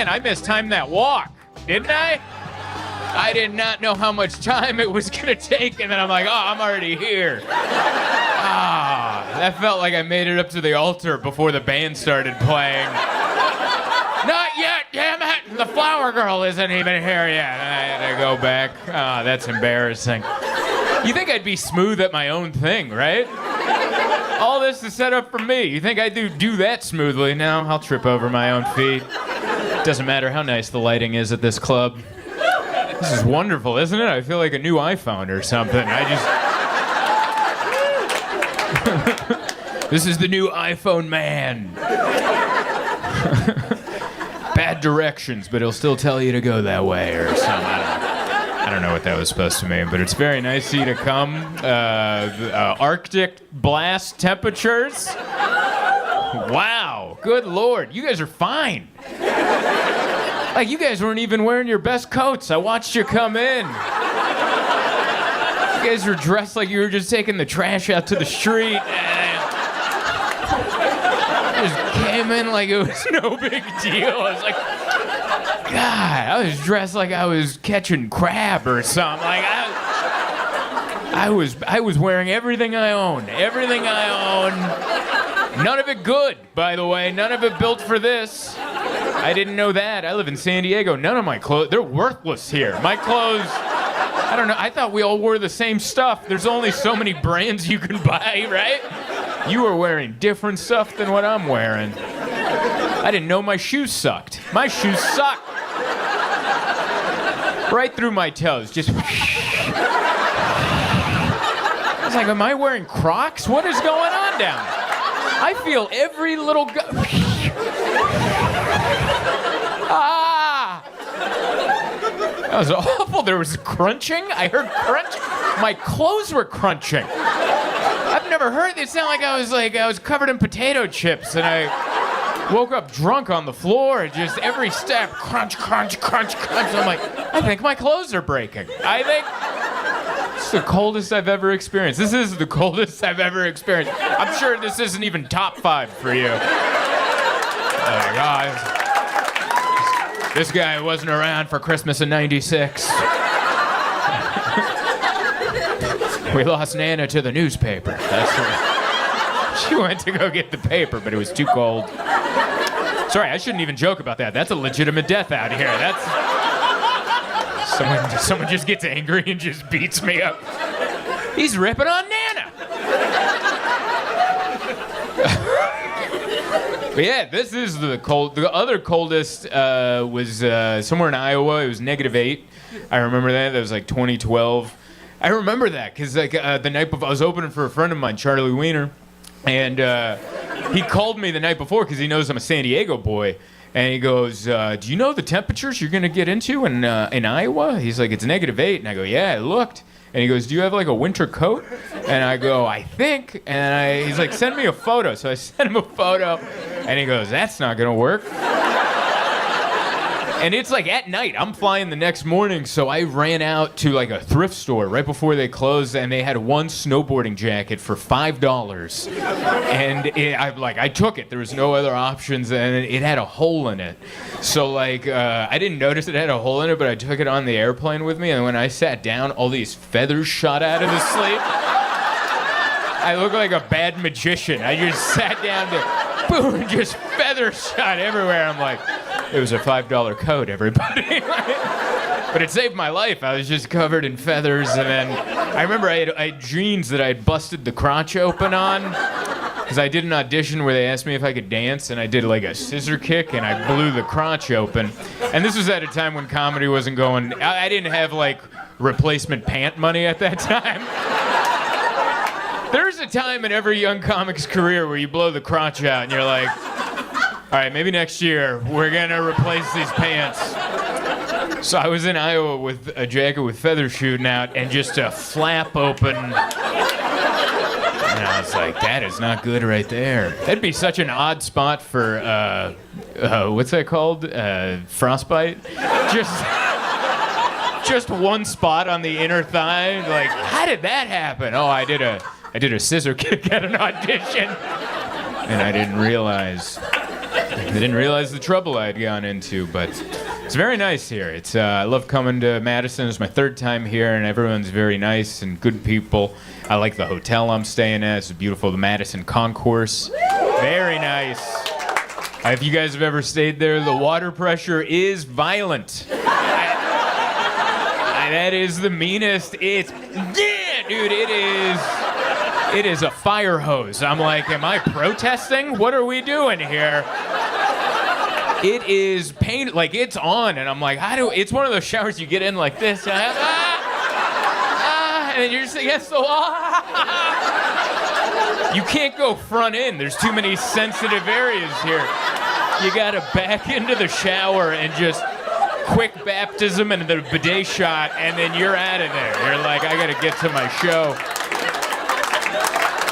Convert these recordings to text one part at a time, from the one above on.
Man, I mistimed that walk, didn't I? I did not know how much time it was going to take, and then I'm like, oh, I'm already here. That felt like I made it up to the altar before the band started playing. Not yet, damn it! The flower girl isn't even here yet. I had to go back. That's embarrassing. You think I'd be smooth at my own thing, right? All this is set up for me. You think I do that smoothly? No, I'll trip over my own feet. Doesn't matter how nice the lighting is at this club. This is wonderful, isn't it? I feel like a new iPhone or something. This is the new iPhone man. Bad directions, but he'll still tell you to go that way or something. I don't know what that was supposed to mean, but it's very nice of you to come. Arctic blast temperatures. Wow, good Lord, you guys are fine. Like, you guys weren't even wearing your best coats. I watched you come in. You guys were dressed like you were just taking the trash out to the street. Just came in like it was no big deal. I was like, God, I was dressed like I was catching crab or something. Like, I was wearing everything I own. Everything I own. None of it good, by the way. None of it built for this. I didn't know that. I live in San Diego. None of my clothes, they're worthless here. My clothes, I don't know. I thought we all wore the same stuff. There's only so many brands you can buy, right? You were wearing different stuff than what I'm wearing. I didn't know my shoes sucked. My shoes suck. Right through my toes. Just. I was like, am I wearing Crocs? What is going on down there? I feel every little That was awful. There was crunching. I heard crunch. My clothes were crunching. I've never heard it sound like I was covered in potato chips and I woke up drunk on the floor. Just every step, crunch, crunch, crunch, crunch. I'm like, I think my clothes are breaking. I think it's the coldest I've ever experienced. This is the coldest I've ever experienced. I'm sure this isn't even top 5 for you. Oh my God. This guy wasn't around for Christmas in '96. We lost Nana to the newspaper. That's what. She went to go get the paper, but it was too cold. Sorry, I shouldn't even joke about that. That's a legitimate death out here. That's someone just gets angry and just beats me up. He's ripping on Nana. But yeah, this is the cold. The other coldest was somewhere in Iowa. It was -8. I remember that. That was like 2012. I remember that because like the night before, I was opening for a friend of mine, Charlie Wiener, and he called me the night before because he knows I'm a San Diego boy, and he goes, "Do you know the temperatures you're gonna get into in Iowa?" He's like, "It's -8," and I go, "Yeah, I looked." And he goes, "Do you have like a winter coat?" And I go, "I think." And he's like, "Send me a photo." So I sent him a photo, and he goes, "That's not gonna work." And it's like at night. I'm flying the next morning, so I ran out to like a thrift store right before they closed, and they had one snowboarding jacket for $5. And I took it. There was no other options, and it had a hole in it. So like I didn't notice it had a hole in it, but I took it on the airplane with me, and when I sat down, all these feathers shot out of the sleeve. I look like a bad magician. I just sat down there, boom, just feathers shot everywhere. I'm like, it was a $5 coat, everybody. But it saved my life. I was just covered in feathers, and then I remember I had jeans that I had busted the crotch open on because I did an audition where they asked me if I could dance, and I did like a scissor kick, and I blew the crotch open. And this was at a time when comedy wasn't going. I didn't have like replacement pant money at that time. There's a time in every young comic's career where you blow the crotch out and you're like, all right, maybe next year we're gonna replace these pants. So I was in Iowa with a jacket with feathers shooting out and just a flap open. And I was like, that is not good right there. That'd be such an odd spot for, what's that called? Frostbite? Just one spot on the inner thigh. Like, how did that happen? Oh, I did a scissor kick at an audition, and I didn't realize. I didn't realize the trouble I had gone into, but it's very nice here. I love coming to Madison. It's my third time here, and everyone's very nice and good people. I like the hotel I'm staying at. It's beautiful, the Madison Concourse. Very nice. If you guys have ever stayed there, the water pressure is violent. That is the meanest. It is a fire hose. I'm like, am I protesting? What are we doing here? It is pain, like it's on, and I'm like, it's one of those showers you get in like this, and then you're just against the wall. You can't go front in. There's too many sensitive areas here. You gotta back into the shower and just quick baptism and the bidet shot, and then you're out of there. You're like, I gotta get to my show.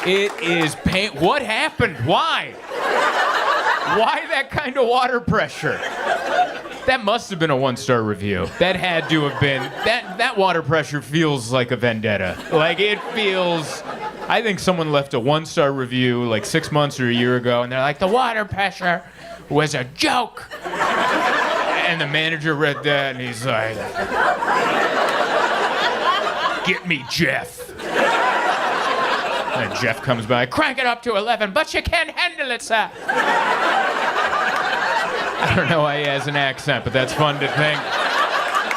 It is pain. What happened? Why? Why that kind of water pressure? That must have been a 1-star review. That had to have been. That water pressure feels like a vendetta. Like it feels. I think someone left a 1-star review like 6 months or a year ago, and they're like, the water pressure was a joke. And the manager read that, and he's like, get me Jeff. And Jeff comes by, crank it up to 11, but you can't handle it, sir. I don't know why he has an accent, but that's fun to think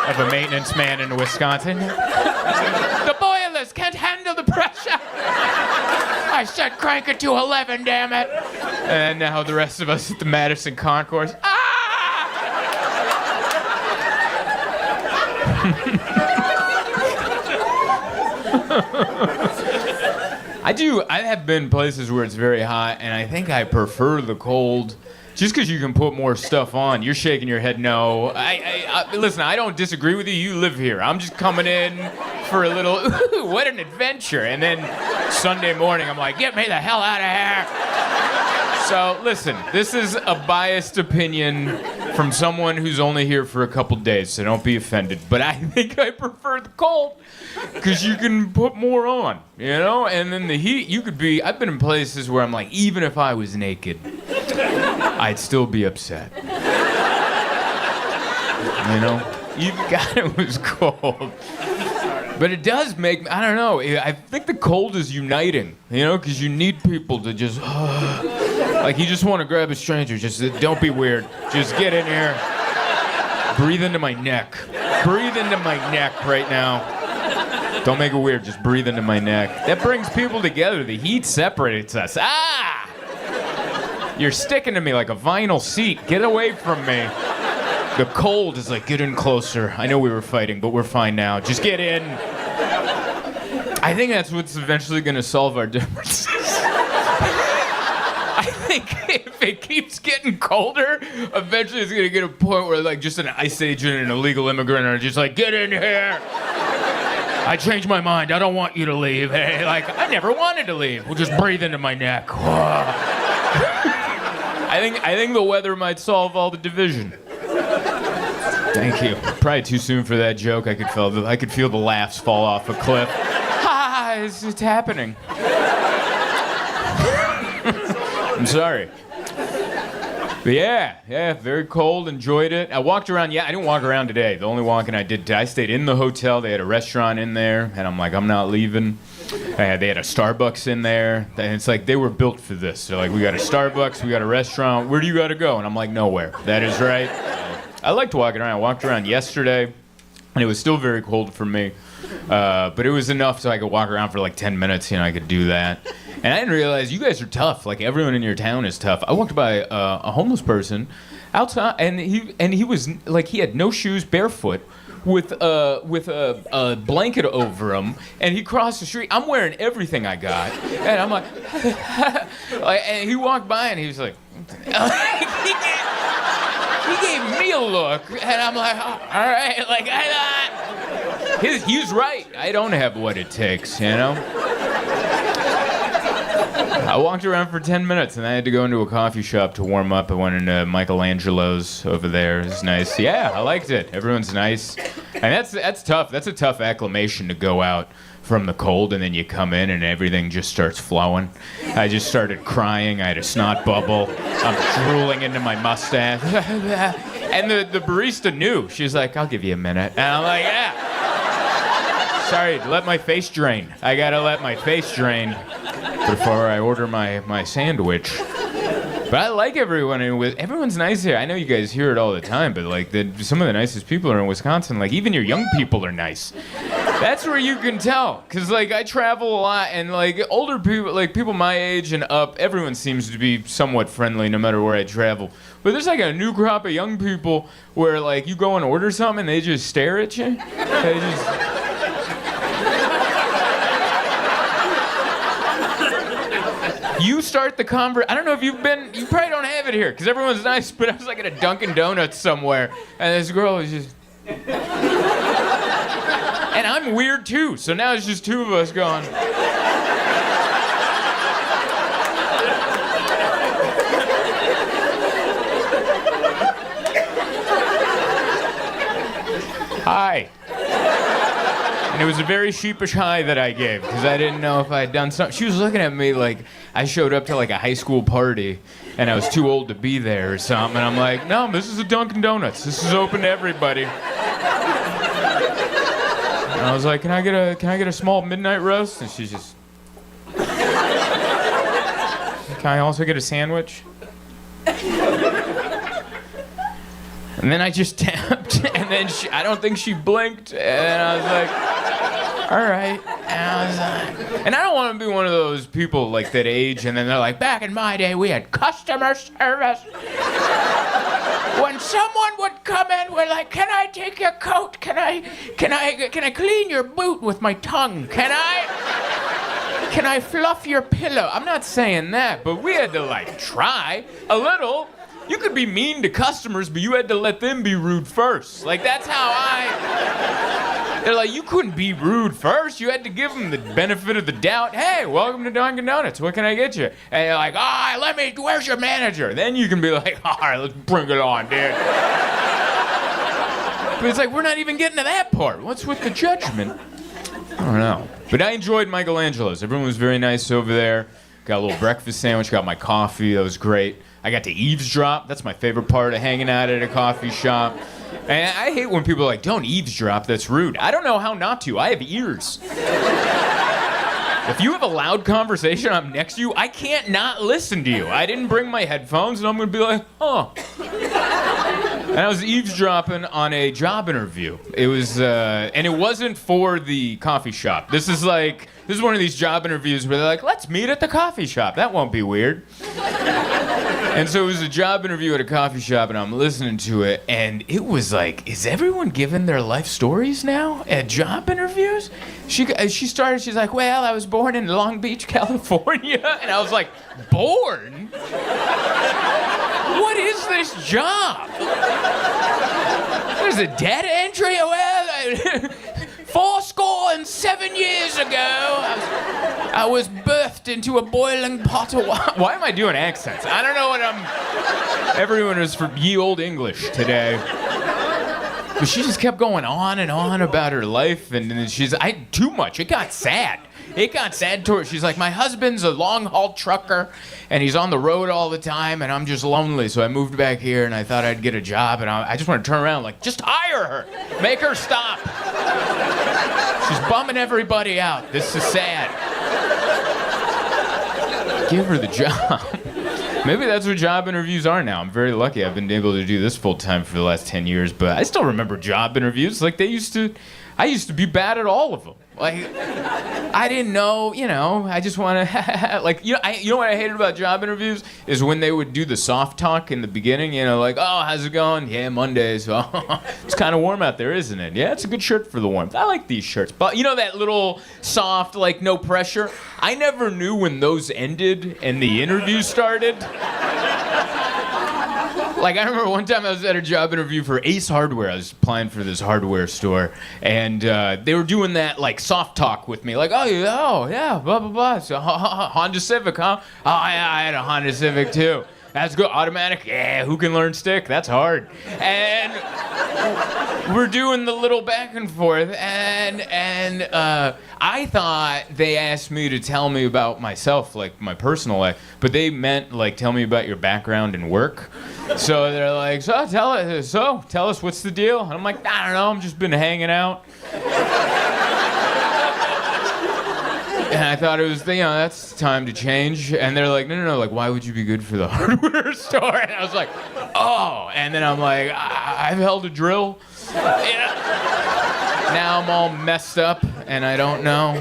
of a maintenance man in Wisconsin. The boilers can't handle the pressure. I said crank it to 11, damn it. And now the rest of us at the Madison Concourse. I have been places where it's very hot, and I think I prefer the cold just because you can put more stuff on. You're shaking your head no. Listen, I don't disagree with you. You live here. I'm just coming in for a little, ooh, what an adventure. And then Sunday morning, I'm like, get me the hell out of here. So listen, this is a biased opinion from someone who's only here for a couple days, so don't be offended. But I think I prefer the cold because you can put more on, you know? And then the heat, I've been in places where I'm like, even if I was naked, I'd still be upset. You know? It was cold. But it does make, I don't know, I think the cold is uniting, you know? Because you need people to just, like you just want to grab a stranger, just don't be weird. Just get in here. Breathe into my neck. Breathe into my neck right now. Don't make it weird, just breathe into my neck. That brings people together. The heat separates us. You're sticking to me like a vinyl seat. Get away from me. The cold is like, get in closer. I know we were fighting, but we're fine now. Just get in. I think that's what's eventually going to solve our differences. I think if it keeps getting colder, eventually it's going to get a point where like just an ICE agent and an illegal immigrant are just like, get in here. I changed my mind. I don't want you to leave. Hey, like, I never wanted to leave. We'll just breathe into my neck. I think the weather might solve all the division. Thank you. Probably too soon for that joke. I could feel the laughs fall off a cliff. It's happening. I'm sorry. But yeah, very cold, enjoyed it. I walked around, I didn't walk around today. The only walking I did, I stayed in the hotel. They had a restaurant in there, and I'm like, I'm not leaving. They had a Starbucks in there, and it's like they were built for this. They're like, we got a Starbucks, we got a restaurant. Where do you got to go? And I'm like, nowhere. That is right. I liked walking around. I walked around yesterday, and it was still very cold for me. But it was enough so I could walk around for like 10 minutes. I could do that. And I didn't realize you guys are tough. Like everyone in your town is tough. I walked by a homeless person outside, and he was like he had no shoes, barefoot, with a blanket over him, and he crossed the street. I'm wearing everything I got, and I'm like, and he walked by, and he was like, he gave me a look, and I'm like, oh, all right, like he was right. I don't have what it takes, you know. I walked around for 10 minutes and I had to go into a coffee shop to warm up. I went into Michelangelo's over there. It was nice. Yeah, I liked it. Everyone's nice. And that's tough. That's a tough acclimation to go out from the cold and then you come in and everything just starts flowing. I just started crying. I had a snot bubble. I'm drooling into my mustache. And the barista knew. She's like, I'll give you a minute. And I'm like, yeah. Sorry, let my face drain. I gotta let my face drain before I order my sandwich. But I like everyone. Everyone's nice here. I know you guys hear it all the time, but like some of the nicest people are in Wisconsin. Like even your young people are nice. That's where you can tell. Cause like I travel a lot, and like older people, like people my age and up, everyone seems to be somewhat friendly no matter where I travel. But there's like a new crop of young people where like you go and order something and they just stare at you. They just. You start the conversation. I don't know if you've been. You probably don't have it here because everyone's nice. But I was like at a Dunkin' Donuts somewhere, and this girl was just. And I'm weird too. So now it's just two of us going. Hi. And it was a very sheepish hi that I gave because I didn't know if I had done something. She was looking at me like I showed up to like a high school party and I was too old to be there or something. And I'm like, no, this is a Dunkin' Donuts. This is open to everybody. And I was like, can I get a small midnight roast? And she's just, can I also get a sandwich? And then I just tapped, and then I don't think she blinked, and I was like, all right. And I don't want to be one of those people like that age, and then they're like, back in my day, we had customer service. When someone would come in, we're like, can I take your coat? Can I clean your boot with my tongue? Can I fluff your pillow? I'm not saying that, but we had to like try a little. You could be mean to customers, but you had to let them be rude first. Like, that's how They're like, you couldn't be rude first. You had to give them the benefit of the doubt. Hey, welcome to Dunkin' Donuts. What can I get you? And you're like, where's your manager? Then you can be like, all right, let's bring it on, dude. But it's like, we're not even getting to that part. What's with the judgment? I don't know. But I enjoyed Michelangelo's. Everyone was very nice over there. Got a little breakfast sandwich, got my coffee. That was great. I got to eavesdrop. That's my favorite part of hanging out at a coffee shop. And I hate when people are like, don't eavesdrop, that's rude. I don't know how not to. I have ears. If you have a loud conversation, I'm next to you, I can't not listen to you. I didn't bring my headphones, and I'm going to be like, huh. And I was eavesdropping on a job interview. It was, and it wasn't for the coffee shop. This is one of these job interviews where they're like, let's meet at the coffee shop. That won't be weird. And so it was a job interview at a coffee shop, and I'm listening to it, and it was like, is everyone giving their life stories now at job interviews? She started, she's like, well, I was born in Long Beach, California. And I was like, born? What is this job? There's a data entry? Well, 7 years ago, I was birthed into a boiling pot of water. Why am I doing accents? I don't know what Everyone is from ye old English today. But she just kept going on and on about her life, and then too much. It got sad. It got sad to her. She's like, my husband's a long-haul trucker, and he's on the road all the time, and I'm just lonely, so I moved back here, and I thought I'd get a job, and I just want to turn around, like, just hire her. Make her stop. She's bumming everybody out. This is sad. Give her the job. Maybe that's what job interviews are now. I'm very lucky. I've been able to do this full time for the last 10 years, but I still remember job interviews. Like I used to be bad at all of them. Like, I didn't know, I just want to, like, you know what I hated about job interviews is when they would do the soft talk in the beginning, like, oh, how's it going? Yeah, Mondays. Oh, it's kind of warm out there, isn't it? Yeah, it's a good shirt for the warmth. I like these shirts. But, that little soft, like, no pressure? I never knew when those ended and the interview started. Like, I remember one time I was at a job interview for Ace Hardware. I was applying for this hardware store, and they were doing that, like, soft talk with me. Like, oh, yeah, blah, blah, blah. So, Honda Civic, huh? Oh, yeah, I had a Honda Civic, too. That's good. Automatic? Yeah, who can learn stick? That's hard. And we're doing the little back and forth, and I thought they asked me to tell me about myself, like my personal life, but they meant, like, tell me about your background and work. So they're like, tell us what's the deal? And I'm like, I don't know, I'm just been hanging out. And I thought it was, that's time to change. And they're like, no, like, why would you be good for the hardware store? And I was like, oh. And then I'm like, I've held a drill. Yeah. Now I'm all messed up, and I don't know.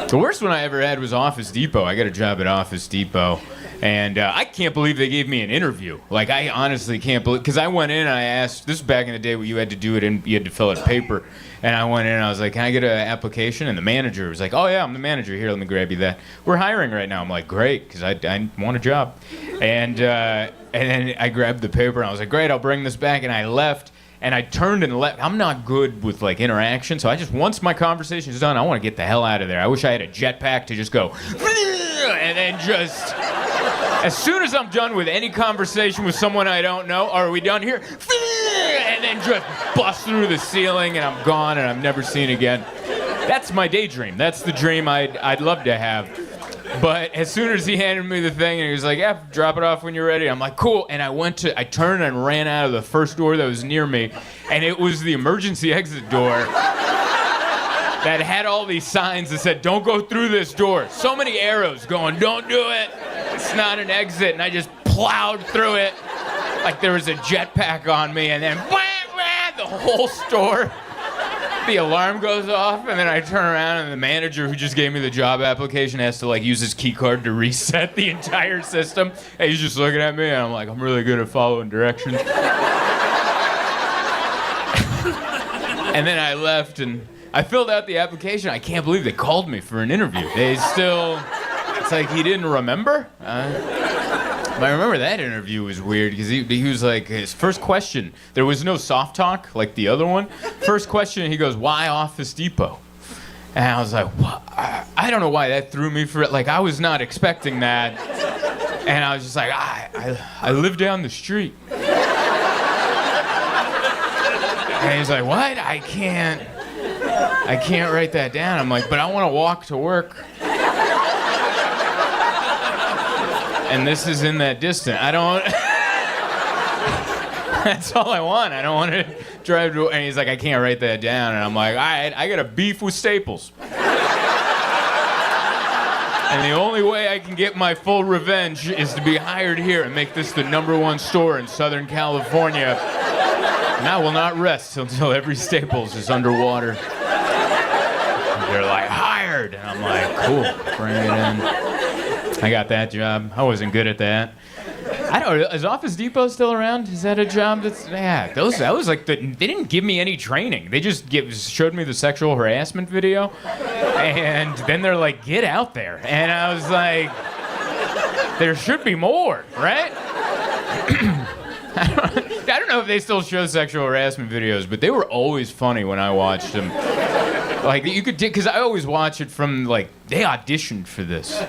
The worst one I ever had was Office Depot. I got a job at Office Depot. And I can't believe they gave me an interview. Like, I honestly can't believe, because I went in and I asked, this is back in the day where you had to do it and you had to fill out paper. And I went in and I was like, can I get an application? And the manager was like, oh yeah, I'm the manager. Here, let me grab you that. We're hiring right now. I'm like, great, because I want a job. And then I grabbed the paper and I was like, great, I'll bring this back. And I left. And I turned and left. I'm not good with, like, interaction, so I just, once my conversation is done, I want to get the hell out of there. I wish I had a jetpack to just go, and then just, as soon as I'm done with any conversation with someone I don't know, are we done here? And then just bust through the ceiling, and I'm gone, and I'm never seen again. That's my daydream. That's the dream I'd love to have. But as soon as he handed me the thing and he was like, yeah, drop it off when you're ready, I'm like, cool. And I turned and ran out of the first door that was near me, and it was the emergency exit door that had all these signs that said, don't go through this door. So many arrows going, don't do it. It's not an exit. And I just plowed through it like there was a jetpack on me, and then the whole store. The alarm goes off, and then I turn around, and the manager who just gave me the job application has to, like, use his key card to reset the entire system. And he's just looking at me, and I'm like, I'm really good at following directions. And then I left, and I filled out the application. I can't believe they called me for an interview. It's like he didn't remember. But I remember that interview was weird because he was like, his first question, there was no soft talk like the other one. First question, he goes, why Office Depot? And I was like, what? I don't know why that threw me for it. Like, I was not expecting that. And I was just like, I live down the street. And he's like, what? I can't write that down. I'm like, but I want to walk to work. And this is in that distance. I don't. That's all I want. I don't want to drive to. And he's like, I can't write that down. And I'm like, all right, I got a beef with Staples. And the only way I can get my full revenge is to be hired here and make this the #1 store in Southern California. And I will not rest until every Staples is underwater. And they're like, hired. And I'm like, cool, bring it in. I got that job. I wasn't good at that. I don't know. Is Office Depot still around? Is that a job that's... Yeah, that was like... They didn't give me any training. They just showed me the sexual harassment video. And then they're like, get out there. And I was like, there should be more, right? I don't know if they still show sexual harassment videos, but they were always funny when I watched them. Like, you could... Because I always watch it from, like, they auditioned for this.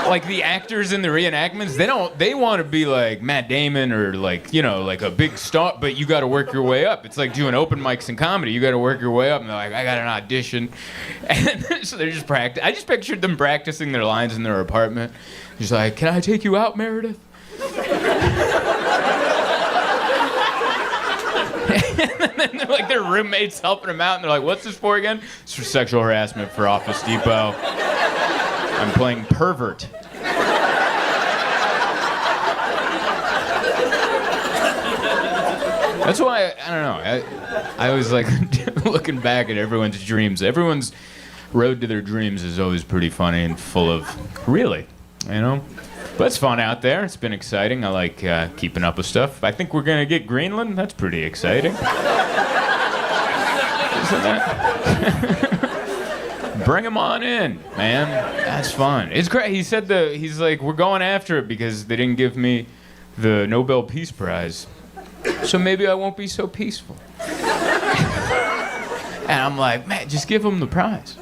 Like, the actors in the reenactments, they want to be like Matt Damon or, like, you know, like a big star, but you got to work your way up. It's like doing open mics in comedy. You got to work your way up, and they're like, I got an audition. And so they're just practicing. I just pictured them practicing their lines in their apartment. Just like, can I take you out, Meredith? And then, like, their roommates helping them out, and they're like, what's this for again? It's for sexual harassment for Office Depot. I'm playing pervert. That's why, I don't know, I was like looking back at everyone's dreams. Everyone's road to their dreams is always pretty funny and full of, really, you know? But it's fun out there. It's been exciting. I like keeping up with stuff. I think we're going to get Greenland. That's pretty exciting. Isn't that? Bring him on in, man. That's fun. It's great. He said he's like, we're going after it because they didn't give me the Nobel Peace Prize. So maybe I won't be so peaceful. And I'm like, man, just give him the prize.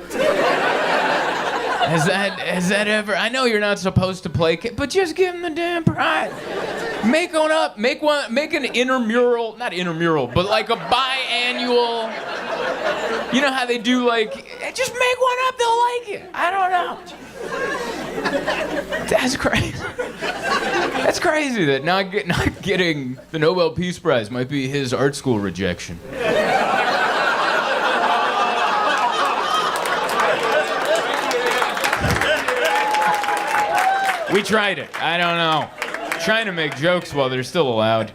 Has that ever? I know you're not supposed to play, but just give him the damn prize. Make an intramural, not intramural, but like a biannual. You know how they do just make one up, they'll like it. I don't know. That's crazy. That's crazy that not getting the Nobel Peace Prize might be his art school rejection. We tried it. I don't know. Trying to make jokes while they're still allowed.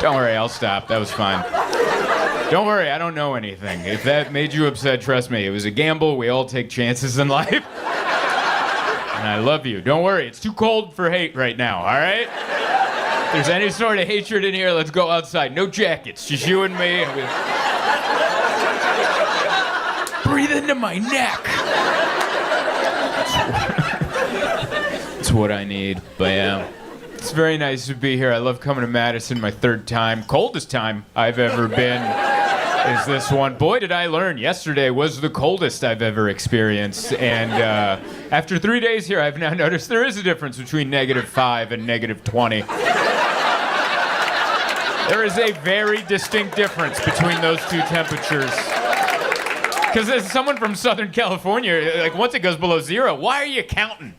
Don't worry, I'll stop. That was fine. Don't worry, I don't know anything. If that made you upset, trust me, it was a gamble. We all take chances in life. And I love you. Don't worry, it's too cold for hate right now, all right? If there's any sort of hatred in here, let's go outside. No jackets, just you and me. Breathe into my neck. It's what I need, but yeah. It's very nice to be here. I love coming to Madison, my third time. Coldest time I've ever been is this one. Boy, did I learn. Yesterday was the coldest I've ever experienced. And after 3 days here, I've now noticed there is a difference between -5 and -20. There is a very distinct difference between those two temperatures. Because as someone from Southern California, once it goes below 0, why are you counting?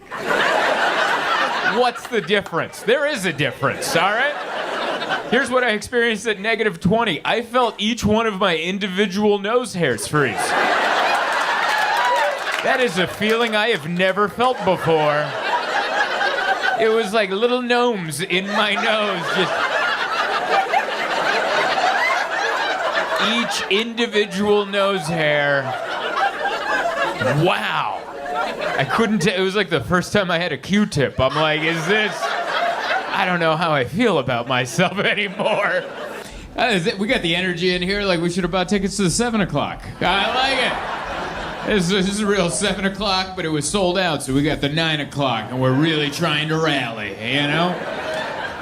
What's the difference? There is a difference, all right? Here's what I experienced at -20. I felt each one of my individual nose hairs freeze. That is a feeling I have never felt before. It was like little gnomes in my nose, just... Each individual nose hair. Wow. I couldn't it was like the first time I had a Q-tip. I'm like, I don't know how I feel about myself anymore. We got the energy in here like we should have bought tickets to the 7 o'clock. I like it. This is a real 7 o'clock, but it was sold out, so we got the 9 o'clock, and we're really trying to rally, you know?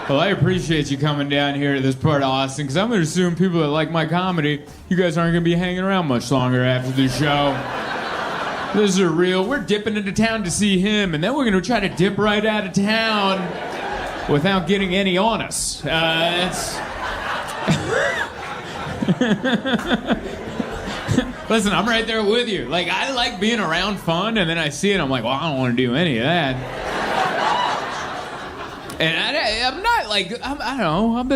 Well, I appreciate you coming down here to this part of Austin, because I'm going to assume people that like my comedy, you guys aren't going to be hanging around much longer after the show. This is we're dipping into town to see him, and then we're going to try to dip right out of town without getting any on us. Listen, I'm right there with you. I like being around fun, and then I see it, I'm like, well, I don't want to do any of that. And I'm not I don't know, I'm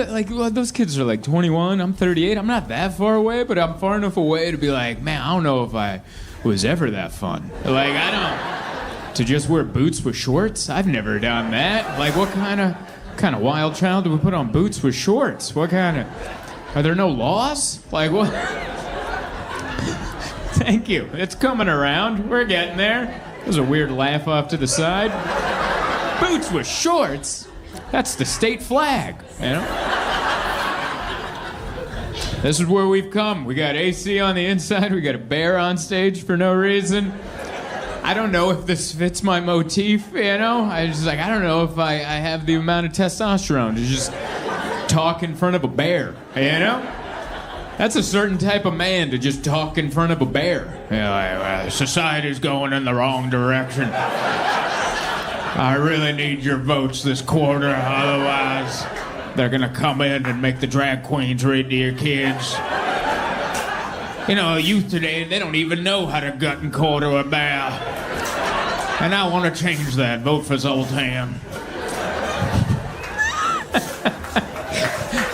those kids are 21, I'm 38, I'm not that far away, but I'm far enough away to be like, man, I don't know if I was ever that fun. I don't, to just wear boots with shorts? I've never done that. What kind of wild child do we put on boots with shorts? What kind of, are there no laws? What? Thank you, it's coming around, we're getting there. There's a weird laugh off to the side. Boots with shorts? That's the state flag, you know? This is where we've come. We got AC on the inside, we got a bear on stage for no reason. I don't know if this fits my motif, you know? I don't know if I have the amount of testosterone to just talk in front of a bear, you know? That's a certain type of man to just talk in front of a bear. Society's going in the wrong direction. I really need your votes this quarter, otherwise they're gonna come in and make the drag queens read to your kids. You know, youth today, they don't even know how to gut and quarter a bear. And I want to change that. Vote for Zoltan.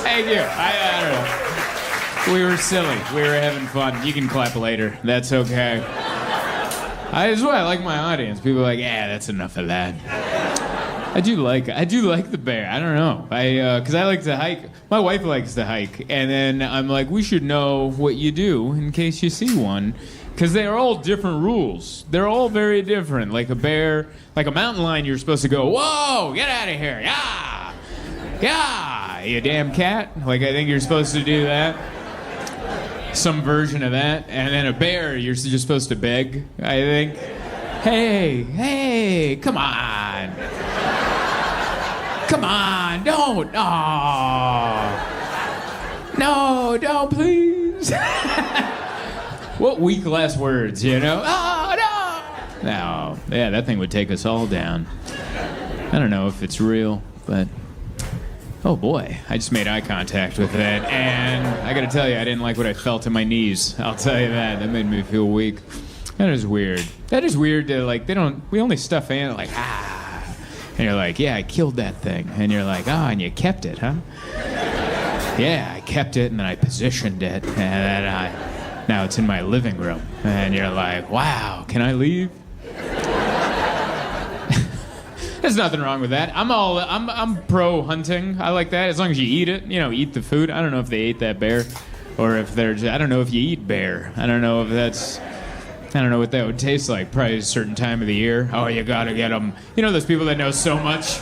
Thank you. I don't know. We were silly. We were having fun. You can clap later. That's okay. That's why I like my audience. People are like, yeah, that's enough of that. I do like the bear. I don't know. Because I like to hike. My wife likes to hike. And then I'm like, we should know what you do in case you see one. Because they're all different rules. They're all very different. Like a bear, like a mountain lion, you're supposed to go, whoa, get out of here. Yeah. Yeah. You damn cat. I think you're supposed to do that. Some version of that. And then a bear, you're just supposed to beg, I think. Hey, come on. Come on, don't. Oh. No, don't, please. What weak last words, you know? Oh, no. No. Yeah, that thing would take us all down. I don't know if it's real, but... Oh, boy. I just made eye contact with that, and I gotta tell you, I didn't like what I felt in my knees. I'll tell you that. That made me feel weak. That is weird. That is weird to, like, we only stuff animals, like, and you're like, yeah, I killed that thing. And you're like, and you kept it, huh? Yeah, I kept it, and then I positioned it, and then now it's in my living room. And you're like, wow, can I leave? There's nothing wrong with that. I'm pro hunting. I like that, as long as you eat it, eat the food. I don't know if they ate that bear, or if I don't know if you eat bear. I don't know what that would taste like. Probably a certain time of the year. Oh, you gotta get them. Those people that know so much.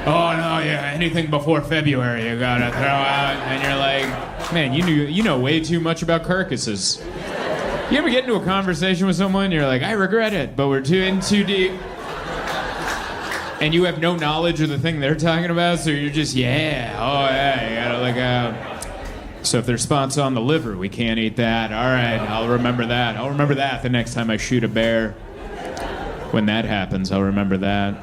Oh no, yeah, anything before February you gotta throw out, and you're like, man, you know way too much about carcasses. You ever get into a conversation with someone, you're like, I regret it, but we're too deep, and you have no knowledge of the thing they're talking about, so you're just, you gotta look out. So if there's spots on the liver, we can't eat that. All right, I'll remember that. I'll remember that the next time I shoot a bear. When that happens, I'll remember that.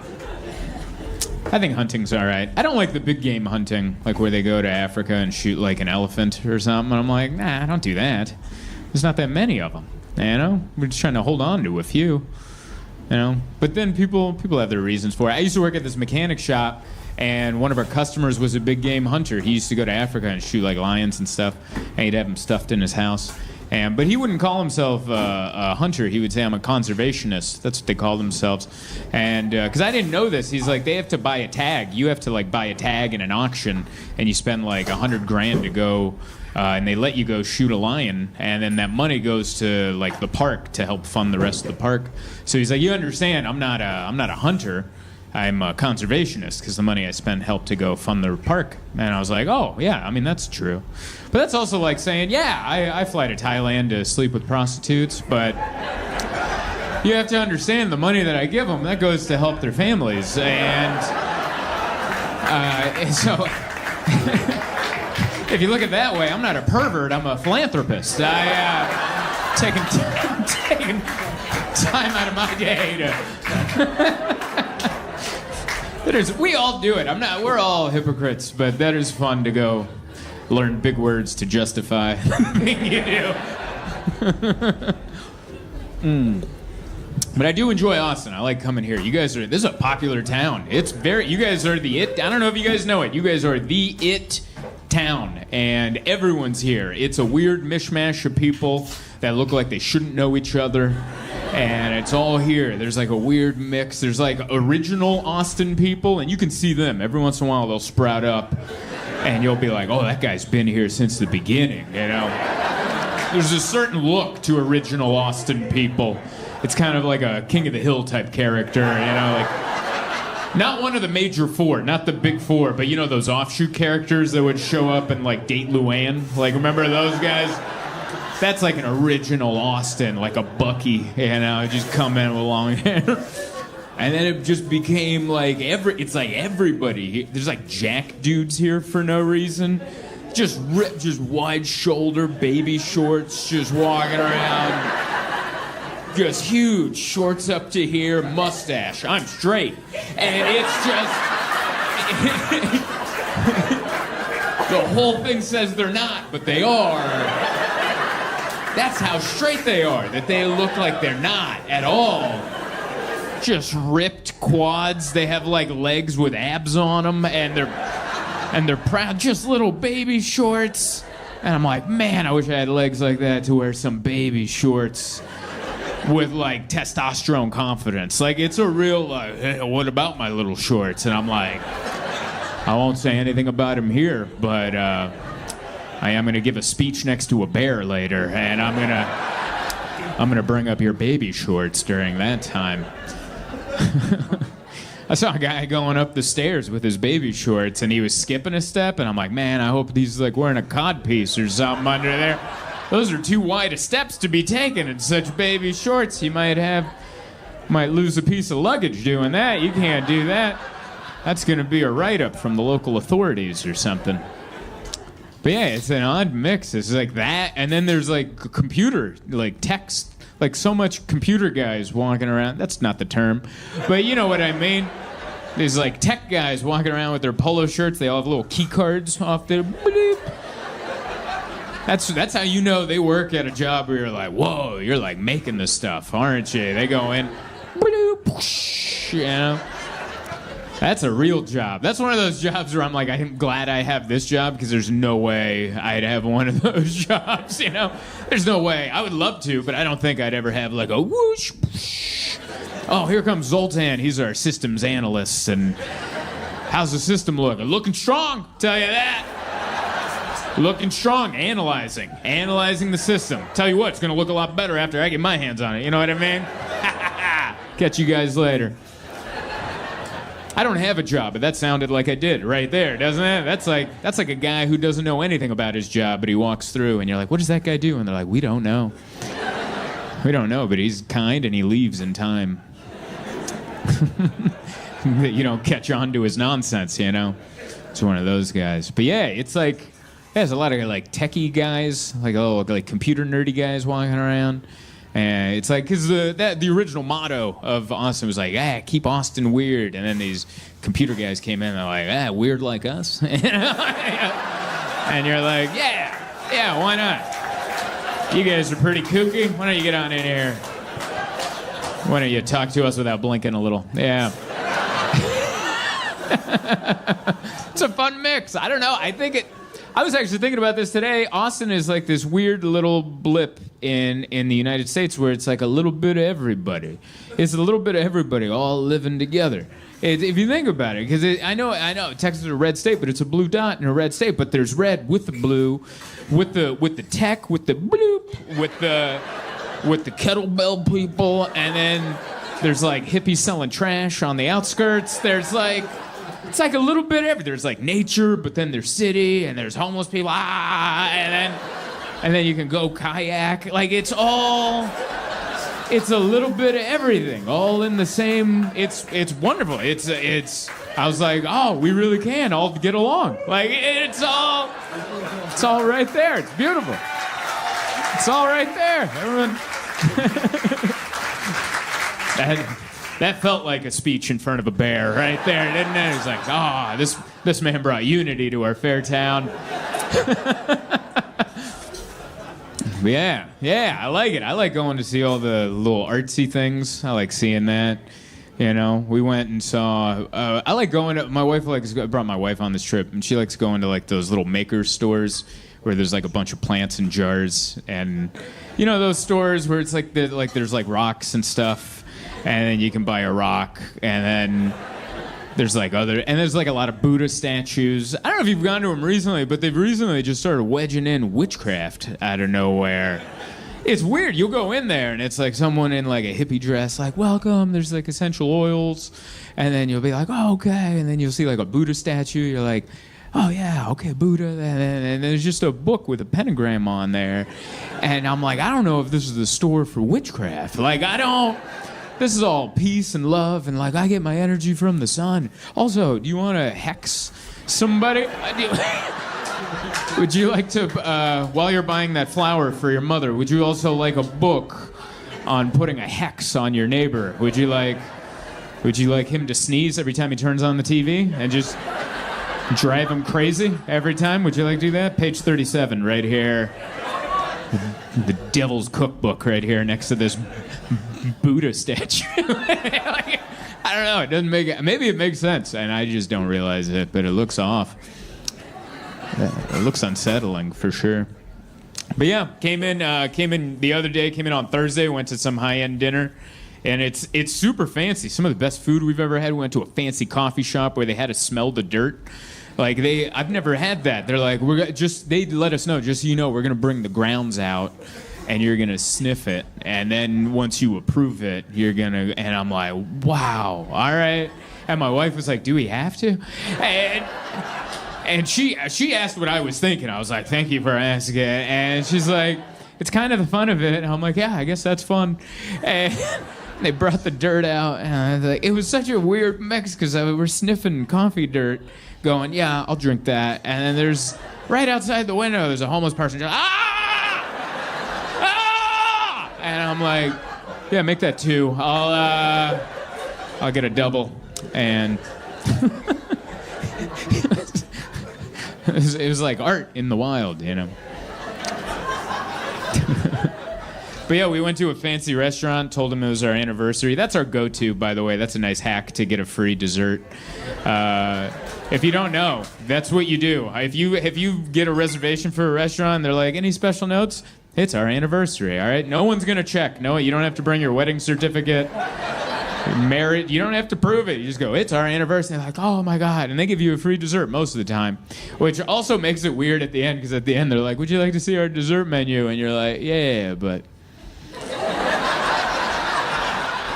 I think hunting's all right. I don't like the big game hunting, like where they go to Africa and shoot like an elephant or something. I'm like, nah, don't do that. There's not that many of them, We're just trying to hold on to a few, But then people have their reasons for it. I used to work at this mechanic shop, and one of our customers was a big game hunter. He used to go to Africa and shoot like lions and stuff, and he'd have them stuffed in his house. But he wouldn't call himself a hunter. He would say, I'm a conservationist. That's what they call themselves. And because I didn't know this, he's like, they have to buy a tag. You have to like buy a tag in an auction, and you spend like $100,000 to go, and they let you go shoot a lion, and then that money goes to like the park to help fund the rest of the park. So he's like, you understand, I'm not a hunter. I'm a conservationist because the money I spend helped to go fund the park. And I was like, oh, yeah, I mean, that's true. But that's also like saying, yeah, I fly to Thailand to sleep with prostitutes, but you have to understand the money that I give them, that goes to help their families. And so if you look at it that way, I'm not a pervert, I'm a philanthropist. I'm taking time out of my day to... We all do it. We're all hypocrites, but that is fun to go learn big words to justify the thing you do. But I do enjoy Austin. I like coming here. This is a popular town. You guys are the it. I don't know if you guys know it. You guys are the it town, and everyone's here. It's a weird mishmash of people that look like they shouldn't know each other. And it's all here. There's like a weird mix. There's like original Austin people, and you can see them. Every once in a while, they'll sprout up, and you'll be like, oh, that guy's been here since the beginning, There's a certain look to original Austin people. It's kind of like a King of the Hill type character, like not one of the major four, not the big four, but those offshoot characters that would show up and like date Luann. Like, remember those guys? That's like an original Austin, like a Bucky, just come in with long hair. And then it just became like it's like everybody. There's like jack dudes here for no reason. Just ripped, just wide shoulder, baby shorts, just walking around. Just huge, shorts up to here, mustache. I'm straight. And it's just... the whole thing says they're not, but they are. That's how straight they are, that they look like they're not at all. Just ripped quads. They have like legs with abs on them, and they're proud, just little baby shorts. And I'm like, man, I wish I had legs like that to wear some baby shorts with like testosterone confidence. Like, it's a real like, hey, what about my little shorts? And I'm like, I won't say anything about him here, but I am gonna give a speech next to a bear later, and I'm gonna bring up your baby shorts during that time. I saw a guy going up the stairs with his baby shorts, and he was skipping a step, and I'm like, man, I hope he's like wearing a codpiece or something under there. Those are too wide of steps to be taken in such baby shorts. You might lose a piece of luggage doing that. You can't do that. That's gonna be a write-up from the local authorities or something. But yeah, it's an odd mix. It's like that, and then there's like computer, like text, like so much computer guys walking around. That's not the term, but you know what I mean. There's like tech guys walking around with their polo shirts. They all have little key cards off their. That's how you know they work at a job where you're like, whoa, you're like making this stuff, aren't you? They go in, you know. That's a real job. That's one of those jobs where I'm like, I'm glad I have this job because there's no way I'd have one of those jobs, you know? There's no way. I would love to, but I don't think I'd ever have like a whoosh, whoosh. Oh, here comes Zoltan. He's our systems analyst. And how's the system looking? Looking strong, tell you that. Looking strong, analyzing the system. Tell you what, it's going to look a lot better after I get my hands on it. You know what I mean? Catch you guys later. I don't have a job, but that sounded like I did right there, doesn't it? That's like a guy who doesn't know anything about his job, but he walks through, and you're like, what does that guy do? And they're like, we don't know. We don't know, but he's kind, and he leaves in time. You don't catch on to his nonsense, you know? It's one of those guys. But yeah, it's like, there's a lot of like techie guys, like computer nerdy guys walking around. And it's like, because the original motto of Austin was like, keep Austin weird. And then these computer guys came in and they're like, weird like us? And you're like, yeah, why not? You guys are pretty kooky. Why don't you get on in here? Why don't you talk to us without blinking a little? Yeah. It's a fun mix. I don't know. I was actually thinking about this today. Austin is like this weird little blip in the United States where it's like a little bit of everybody. It's a little bit of everybody all living together. If you think about it, because I know Texas is a red state, but it's a blue dot in a red state. But there's red with the blue, with the tech, with the bloop, with the kettlebell people, and then there's like hippies selling trash on the outskirts. There's like. It's like a little bit of everything. There's like nature, but then there's city, and there's homeless people, and then you can go kayak. Like it's a little bit of everything, all in the same. It's wonderful. I was like, oh, we really can all get along. Like it's all right there. It's beautiful. It's all right there, everyone. That felt like a speech in front of a bear right there, didn't it? It was like, this man brought unity to our fair town. Yeah, I like it. I like going to see all the little artsy things. I like seeing that. You know, we went and saw. I like going to. My wife brought my wife on this trip, and she likes going to like those little maker stores where there's like a bunch of plants in jars, and you know those stores where it's like there's like rocks and stuff. And then you can buy a rock, and then there's like there's like a lot of Buddha statues. I don't know if you've gone to them recently, but they've recently just started wedging in witchcraft out of nowhere. It's weird. You'll go in there, and it's like someone in like a hippie dress, like, welcome, there's like essential oils. And then you'll be like, oh, okay. And then you'll see like a Buddha statue. You're like, oh, yeah, okay, Buddha. And there's just a book with a pentagram on there. And I'm like, I don't know if this is the store for witchcraft. Like, this is all peace and love, and like I get my energy from the sun. Also, do you want to hex somebody? Would you like to, while you're buying that flower for your mother, would you also like a book on putting a hex on your neighbor? Would you like him to sneeze every time he turns on the TV and just drive him crazy every time? Would you like to do that? Page 37 right here. The Devil's Cookbook right here next to this Buddha statue. I don't know. It doesn't make it. Maybe it makes sense, and I just don't realize it. But it looks off. It looks unsettling for sure. But yeah, came in the other day. Came in on Thursday. Went to some high-end dinner, and it's super fancy. Some of the best food we've ever had. We went to a fancy coffee shop where they had to smell the dirt. Like I've never had that. They're like, they let us know, just so you know, we're gonna bring the grounds out, and you're gonna sniff it, and then once you approve it, you're gonna. And I'm like, wow, all right. And my wife was like, do we have to? And she asked what I was thinking. I was like, thank you for asking. And she's like, it's kind of the fun of it. And I'm like, yeah, I guess that's fun. And They brought the dirt out, and like, it was such a weird mix because we're sniffing coffee dirt, going, yeah, I'll drink that. And then there's, right outside the window, there's a homeless person just, ah! Ah! And I'm like, yeah, make that 2. I'll get a double. And it was like art in the wild, you know. But yeah, we went to a fancy restaurant, told them it was our anniversary. That's our go-to, by the way. That's a nice hack to get a free dessert. If you don't know, that's what you do. If you get a reservation for a restaurant, they're like, any special notes? It's our anniversary, all right? No one's gonna check. No, you don't have to bring your wedding certificate. Merit, you don't have to prove it. You just go, it's our anniversary. They're like, oh my God. And they give you a free dessert most of the time, which also makes it weird at the end, because at the end they're like, would you like to see our dessert menu? And you're like, yeah, but...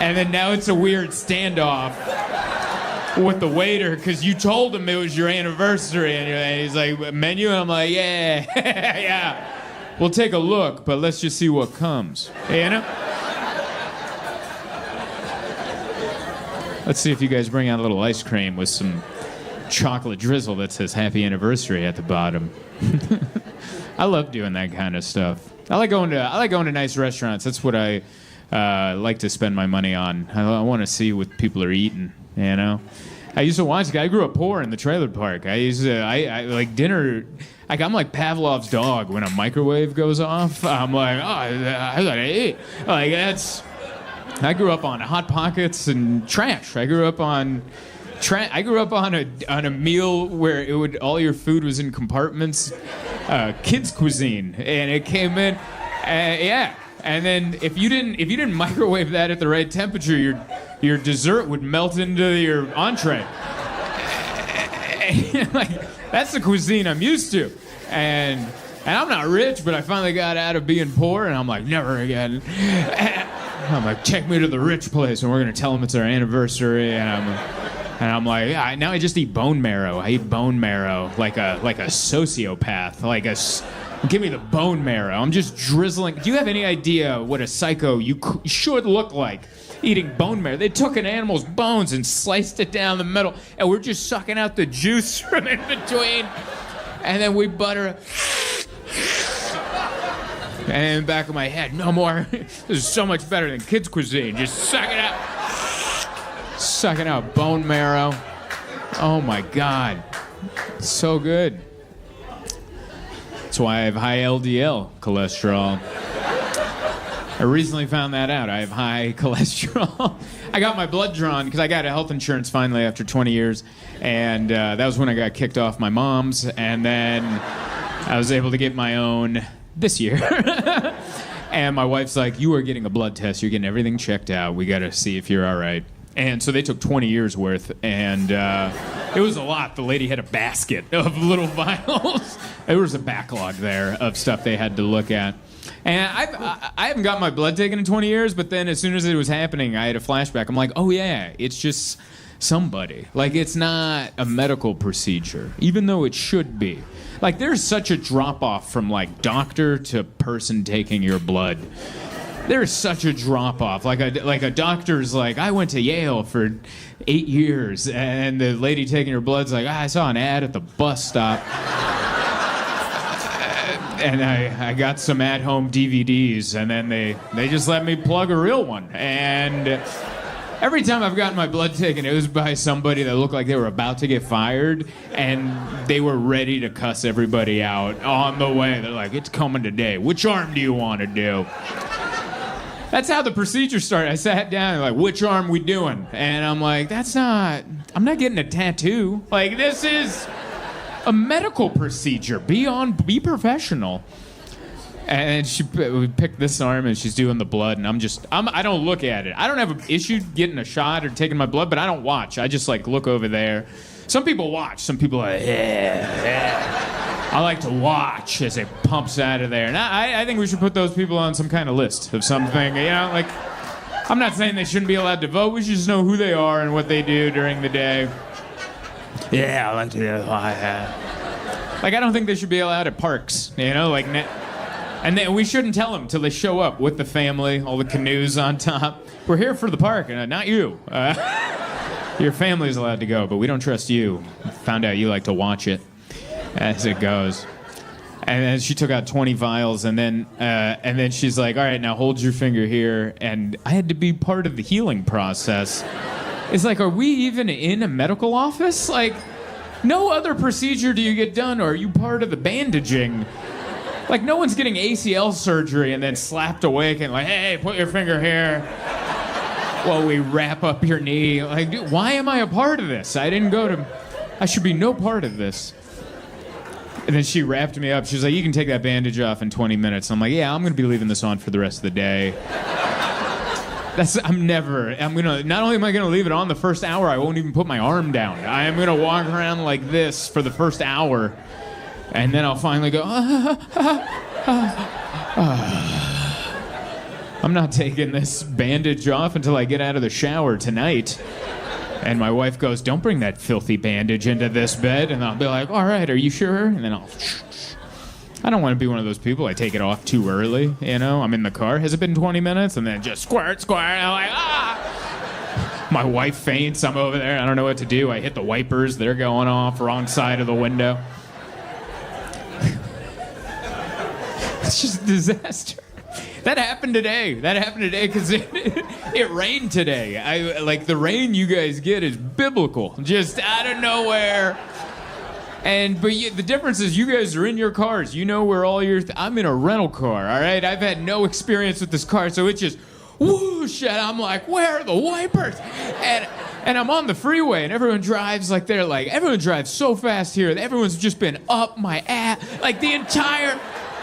And then now it's a weird standoff with the waiter, because you told him it was your anniversary, and he's like, menu? And I'm like, yeah, yeah. We'll take a look, but let's just see what comes. You know? Let's see if you guys bring out a little ice cream with some chocolate drizzle that says happy anniversary at the bottom. I love doing that kind of stuff. I like going to nice restaurants. That's what I like to spend my money on. I want to see what people are eating, you know? I used to watch, I grew up poor in the trailer park. I like dinner, like I'm like Pavlov's dog when a microwave goes off. I'm like, oh, I gotta eat. Like I grew up on Hot Pockets and trash. I grew up on a meal where all your food was in compartments, kids cuisine, and it came in, yeah. And then if you didn't microwave that at the right temperature, your dessert would melt into your entree. Like, that's the cuisine I'm used to, and I'm not rich, but I finally got out of being poor, and I'm like, never again. I'm like, take me to the rich place, and we're gonna tell them it's our anniversary, and I'm like, yeah, now I just eat bone marrow. I eat bone marrow like a sociopath, give me the bone marrow. I'm just drizzling. Do you have any idea what a psycho you should look like eating bone marrow? They took an animal's bones and sliced it down the middle, and we're just sucking out the juice from in between, and then we butter it. And in the back of my head, no more. This is so much better than kids' cuisine. Just sucking out bone marrow. Oh my God, it's so good. That's why I have high LDL cholesterol. I recently found that out. I have high cholesterol. I got my blood drawn because I got a health insurance finally after 20 years, and that was when I got kicked off my mom's, and then I was able to get my own this year. And my wife's like, you are getting a blood test. You're getting everything checked out. We got to see if you're all right. And so they took 20 years worth, and it was a lot. The lady had a basket of little vials. There was a backlog there of stuff they had to look at. And I haven't got my blood taken in 20 years, but then as soon as it was happening, I had a flashback. I'm like, oh yeah, it's just somebody. Like, it's not a medical procedure, even though it should be. Like, there's such a drop-off from, like, doctor to person taking your blood. There's such a drop-off. Like a doctor's like, I went to Yale for 8 years, and the lady taking her blood's like, I saw an ad at the bus stop. And I got some at-home DVDs, and then they just let me plug a real one. And every time I've gotten my blood taken, it was by somebody that looked like they were about to get fired, and they were ready to cuss everybody out on the way. They're like, it's coming today. Which arm do you want to do? That's how the procedure started. I sat down and like, which arm we doing? And I'm like, I'm not getting a tattoo. Like, this is a medical procedure. Be professional. And we picked this arm, and she's doing the blood, and I don't look at it. I don't have an issue getting a shot or taking my blood, but I don't watch. I just like look over there. Some people watch. Some people are like, yeah. I like to watch as it pumps out of there. And I think we should put those people on some kind of list of something. You know, like, I'm not saying they shouldn't be allowed to vote. We should just know who they are and what they do during the day. Yeah, I like to. Like, I don't think they should be allowed at parks. You know, like And then we shouldn't tell them until they show up with the family, all the canoes on top. We're here for the park, not you. Your family's allowed to go, but we don't trust you. Found out you like to watch it as it goes. And then she took out 20 vials, and then she's like, all right, now hold your finger here. And I had to be part of the healing process. It's like, are we even in a medical office? Like, no other procedure do you get done, or are you part of the bandaging? Like, no one's getting ACL surgery and then slapped awake and like, hey, put your finger here while we wrap up your knee. Like, dude, why am I a part of this? I should be no part of this. And then she wrapped me up. She's like, you can take that bandage off in 20 minutes. I'm like, yeah, I'm going to be leaving this on for the rest of the day. Not only am I going to leave it on the first hour, I won't even put my arm down. I am going to walk around like this for the first hour. And then I'll finally go, I'm not taking this bandage off until I get out of the shower tonight. And my wife goes, don't bring that filthy bandage into this bed. And I'll be like, all right, are you sure? And then I don't want to be one of those people. I take it off too early, you know? I'm in the car. Has it been 20 minutes? And then just squirt. And I'm like, My wife faints. I'm over there. I don't know what to do. I hit the wipers. They're going off wrong side of the window. It's just a disaster. That happened today because it rained today. The rain you guys get is biblical, just out of nowhere. But the difference is you guys are in your cars. You know where all your... I'm in a rental car, all right? I've had no experience with this car, so it's just whoosh, and I'm like, where are the wipers? And I'm on the freeway, and everyone drives like they're like... Everyone drives so fast here. Everyone's just been up my ass. Like the entire...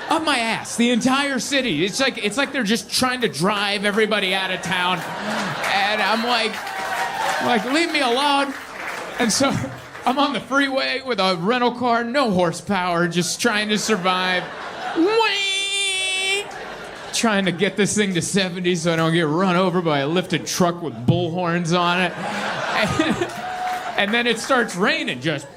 Up my ass, the entire city. It's like they're just trying to drive everybody out of town. And I'm like, leave me alone. And so I'm on the freeway with a rental car, no horsepower, just trying to survive. Whee! Trying to get this thing to 70 so I don't get run over by a lifted truck with bullhorns on it. And then it starts raining, just...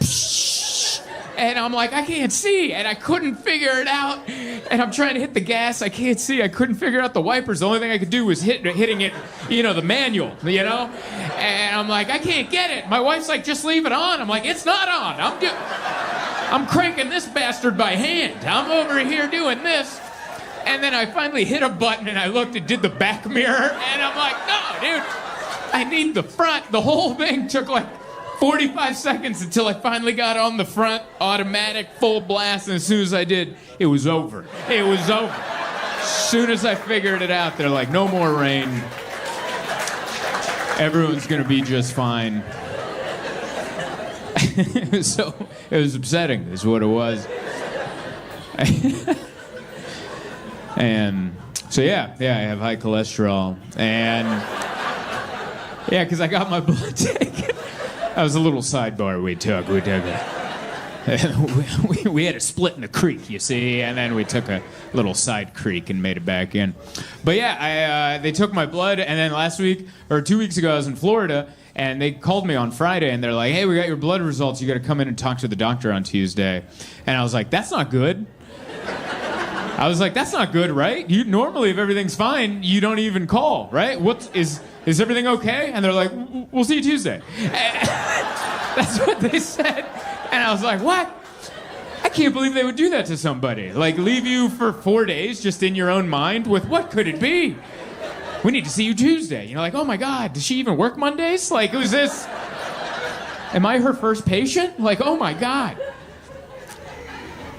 And I'm like, I can't see, and I couldn't figure it out. And I'm trying to hit the gas, I can't see, I couldn't figure out the wipers. The only thing I could do was hitting it, the manual, And I'm like, I can't get it. My wife's like, just leave it on. I'm like, it's not on. I'm cranking this bastard by hand. I'm over here doing this. And then I finally hit a button, and I looked and did the back mirror, and I'm like, no, dude, I need the front. The whole thing took like 45 seconds until I finally got on the front, automatic, full blast, and as soon as I did, it was over. It was over. As soon as I figured it out, they're like, no more rain. Everyone's gonna be just fine. So, it was upsetting, is what it was. And, so yeah, I have high cholesterol. And, yeah, because I got my blood taken. That was a little sidebar we took. We had a split in the creek, you see, and then we took a little side creek and made it back in. But yeah, they took my blood, and then last week, or 2 weeks ago, I was in Florida, and they called me on Friday, and they're like, hey, we got your blood results. You got to come in and talk to the doctor on Tuesday. And I was like, that's not good. I was like, that's not good, right? You normally, if everything's fine, you don't even call, right? Is everything okay? And they're like, we'll see you Tuesday. That's what they said. And I was like, what? I can't believe they would do that to somebody. Like, leave you for 4 days just in your own mind with what could it be? We need to see you Tuesday. You're like, oh my God, does she even work Mondays? Like, who's this? Am I her first patient? Like, oh my God.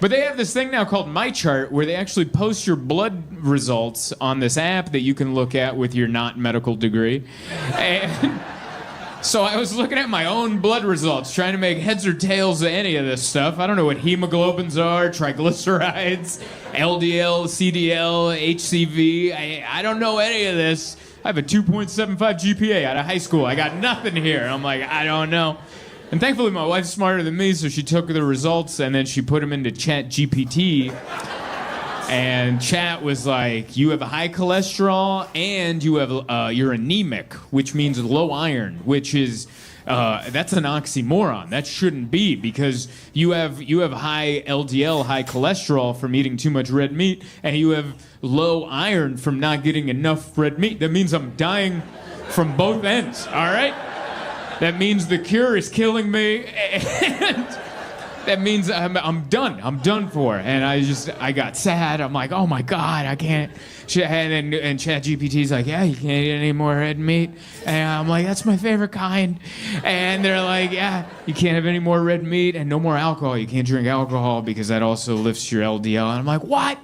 But they have this thing now called My Chart where they actually post your blood results on this app that you can look at with your not medical degree. And so I was looking at my own blood results, trying to make heads or tails of any of this stuff. I don't know what hemoglobins are, triglycerides, LDL, CDL, HCV. I don't know any of this. I have a 2.75 GPA out of high school. I got nothing here. I'm like, I don't know. And thankfully, my wife's smarter than me, so she took the results and then she put them into Chat GPT. And Chat was like, you have a high cholesterol and you're anemic, which means low iron, which is That's an oxymoron. That shouldn't be, because you have high LDL, high cholesterol from eating too much red meat, and you have low iron from not getting enough red meat. That means I'm dying from both ends, all right? That means the cure is killing me, and that means I'm done. I'm done for. And I got sad. I'm like, oh my God, I can't. And ChatGPT's like, yeah, you can't eat any more red meat. And I'm like, that's my favorite kind. And they're like, yeah, you can't have any more red meat and no more alcohol. You can't drink alcohol because that also lifts your LDL. And I'm like, what?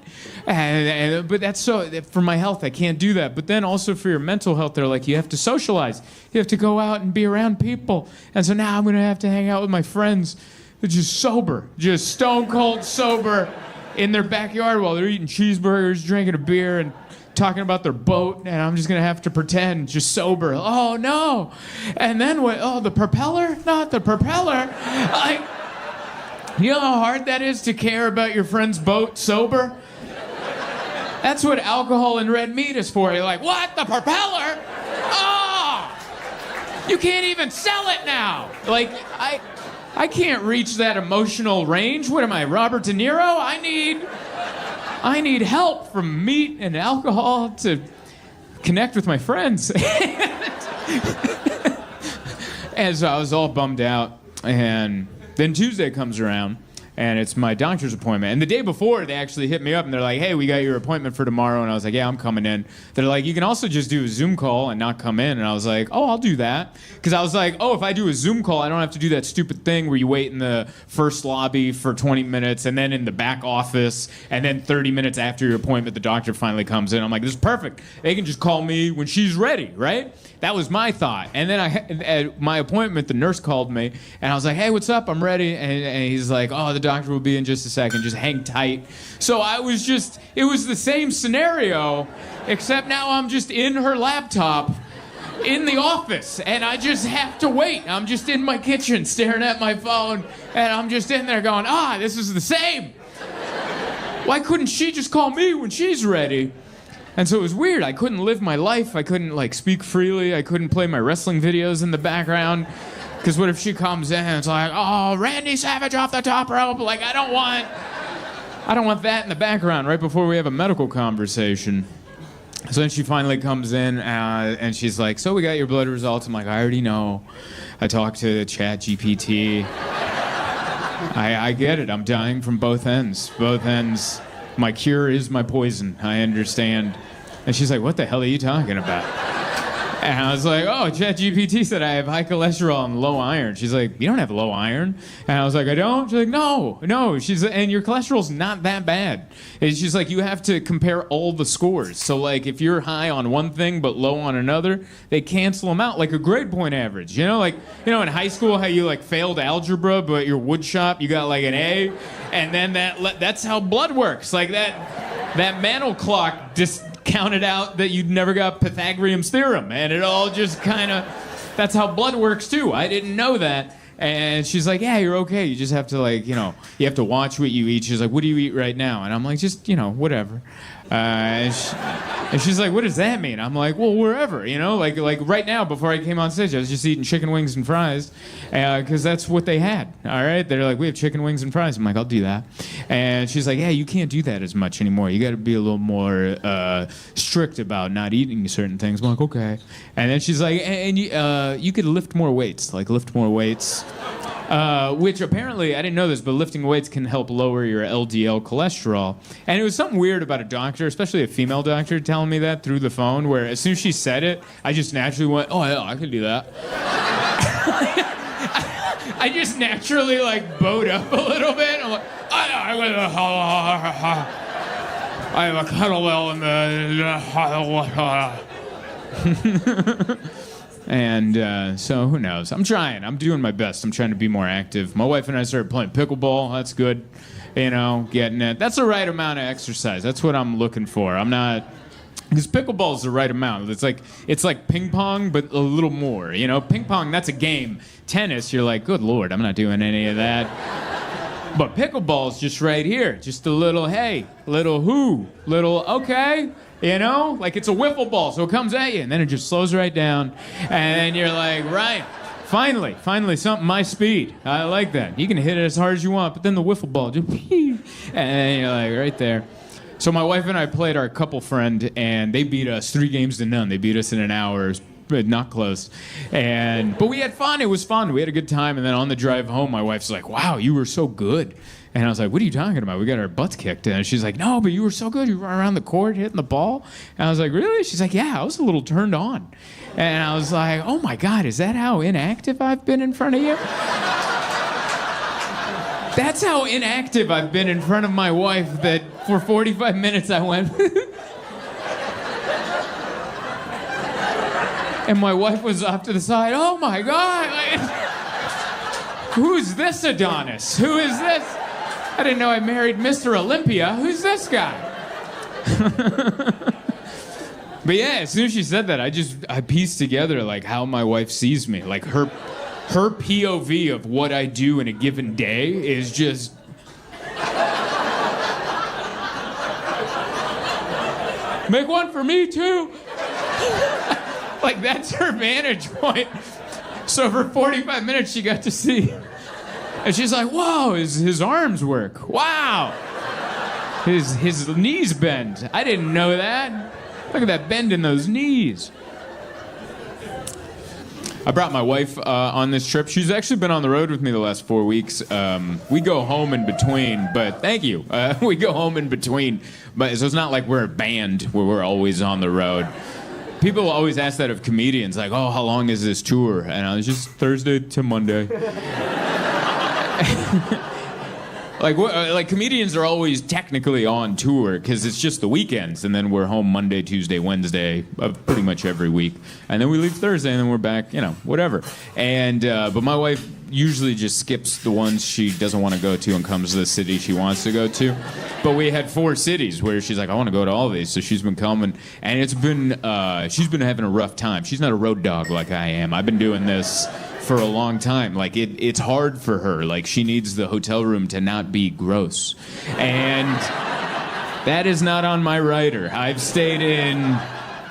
But that's so, for my health, I can't do that. But then also for your mental health, they're like, you have to socialize. You have to go out and be around people. And so now I'm going to have to hang out with my friends. They're just sober, just stone cold sober in their backyard while they're eating cheeseburgers, drinking a beer, and talking about their boat. And I'm just going to have to pretend just sober. Oh, no. And then what? Oh, the propeller? Not the propeller. You know how hard that is to care about your friend's boat sober? That's what alcohol and red meat is for. You're like, what? The propeller? Oh! You can't even sell it now. Like, I can't reach that emotional range. What am I, Robert De Niro? I need help from meat and alcohol to connect with my friends. And so I was all bummed out. And then Tuesday comes around, and it's my doctor's appointment. And the day before, they actually hit me up, and they're like, hey, we got your appointment for tomorrow. And I was like, yeah, I'm coming in. They're like, you can also just do a Zoom call and not come in. And I was like, oh, I'll do that. Because I was like, oh, if I do a Zoom call, I don't have to do that stupid thing where you wait in the first lobby for 20 minutes and then in the back office, and then 30 minutes after your appointment, the doctor finally comes in. I'm like, this is perfect. They can just call me when she's ready, right? That was my thought. And then at my appointment, the nurse called me, and I was like, hey, what's up? I'm ready. And he's like, oh, the doctor will be in just a second. Just hang tight. So it was the same scenario, except now I'm just in her laptop in the office, and I just have to wait. I'm just in my kitchen staring at my phone, and I'm just in there going, this is the same. Why couldn't she just call me when she's ready? And so it was weird. I couldn't live my life. I couldn't speak freely. I couldn't play my wrestling videos in the background. Because what if she comes in and it's like, oh, Randy Savage off the top rope? Like, I don't want that in the background right before we have a medical conversation. So then she finally comes in and she's like, so we got your blood results. I'm like, I already know. I talked to ChatGPT. I get it. I'm dying from both ends. Both ends. My cure is my poison. I understand. And she's like, what the hell are you talking about? And I was like, oh, ChatGPT said I have high cholesterol and low iron. She's like, you don't have low iron? And I was like, I don't? She's like, no. And your cholesterol's not that bad. And she's like, you have to compare all the scores. So, like, if you're high on one thing but low on another, they cancel them out, like a grade point average. You know, in high school, how you, failed algebra, but your wood shop, you got, an A? And then that's how blood works. Like, that Mantle clock just counted out that you'd never got Pythagorean's theorem, and it all just that's how blood works too. I didn't know that. And she's like, yeah, you're okay. You just have to you have to watch what you eat. She's like, what do you eat right now? And I'm like, just, whatever. And she's like, what does that mean? I'm like, well, wherever, like right now before I came on stage, I was just eating chicken wings and fries because that's what they had. All right. They're like, we have chicken wings and fries. I'm like, I'll do that. And she's like, yeah, you can't do that as much anymore. You got to be a little more strict about not eating certain things. I'm like, okay. And then she's like, and you could lift more weights, which apparently, I didn't know this, but lifting weights can help lower your LDL cholesterol. And it was something weird about a doctor, especially a female doctor, telling me that through the phone, where as soon as she said it, I just naturally went, oh, yeah, I could do that. I just naturally, bowed up a little bit. I'm like, I have a kettlebell in the... And so who knows? I'm trying. I'm doing my best. I'm trying to be more active. My wife and I started playing pickleball. That's good. Getting it. That's the right amount of exercise. That's what I'm looking for. I'm not... Because pickleball is the right amount. It's like ping pong, but a little more. Ping pong, that's a game. Tennis, you're like, good Lord, I'm not doing any of that. But pickleball's just right here. Just a little hey, little who, little okay. It's a wiffle ball, so it comes at you, and then it just slows right down. And then you're like, right, Finally, something my speed. I like that. You can hit it as hard as you want, but then the wiffle ball just, and you're like right there. So my wife and I played our couple friend, and they beat us 3-0. They beat us in an hour. But not close. But we had fun. It was fun. We had a good time. And then on the drive home, my wife's like, wow, you were so good. And I was like, what are you talking about? We got our butts kicked. And she's like, no, but you were so good. You ran around the court hitting the ball. And I was like, really? She's like, yeah, I was a little turned on. And I was like, oh my God, is that how inactive I've been in front of you? That's how inactive I've been in front of my wife, that for 45 minutes I went... And my wife was off to the side. Oh my God! Who's this Adonis? Who is this? I didn't know I married Mr. Olympia. Who's this guy? But yeah, as soon as she said that, I pieced together like how my wife sees me. Like her POV of what I do in a given day is just. Make one for me too. Like, that's her vantage point. So for 45 minutes, she got to see. And she's like, whoa, his arms work. Wow. His knees bend. I didn't know that. Look at that bend in those knees. I brought my wife on this trip. She's actually been on the road with me the last 4 weeks. We go home in between, but thank you. We go home in between. But so it's not like we're a band where we're always on the road. People always ask that of comedians, like, oh, how long is this tour? And I was just Thursday to Monday. Like comedians are always technically on tour because it's just the weekends, and then we're home Monday, Tuesday, Wednesday, pretty much every week, and then we leave Thursday, and then we're back, whatever. And but my wife usually just skips the ones she doesn't want to go to and comes to the city she wants to go to. But we had 4 cities where she's like, I want to go to all these, so she's been coming, and it's been she's been having a rough time. She's not a road dog like I am. I've been doing this for a long time. Like it's hard for her. Like she needs the hotel room to not be gross. And that is not on my rider. I've stayed in,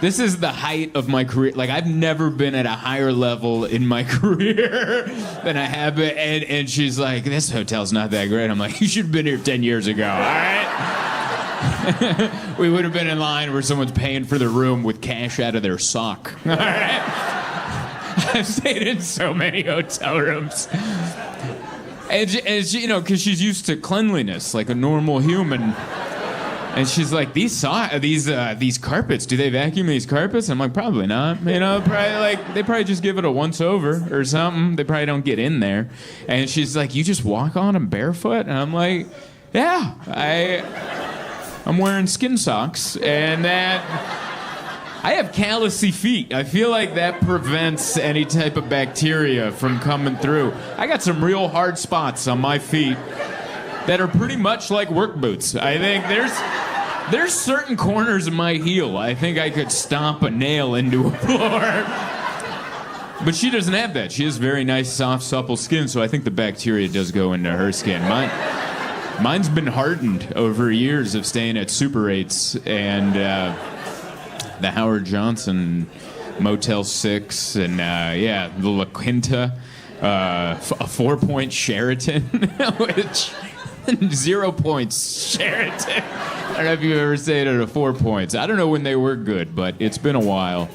this is the height of my career. Like I've never been at a higher level in my career than I have been. And she's like, this hotel's not that great. I'm like, you should have been here 10 years ago, all right? We would have been in line where someone's paying for their room with cash out of their sock, all right? I've stayed in so many hotel rooms. And she, because she's used to cleanliness like a normal human. And she's like, these carpets, do they vacuum these carpets? I'm like, probably not. They probably just give it a once over or something. They probably don't get in there. And she's like, you just walk on them barefoot? And I'm like, yeah, I'm wearing skin socks, and that... I have callousy feet. I feel like that prevents any type of bacteria from coming through. I got some real hard spots on my feet that are pretty much like work boots. I think there's certain corners of my heel I think I could stomp a nail into a floor. But she doesn't have that. She has very nice, soft, supple skin, so I think the bacteria does go into her skin. Mine's been hardened over years of staying at Super 8s and... the Howard Johnson Motel 6, and the La Quinta, a 4-point Sheraton, which 0 points Sheraton. I don't know if you've ever stayed at a 4 points. I don't know when they were good, but it's been a while.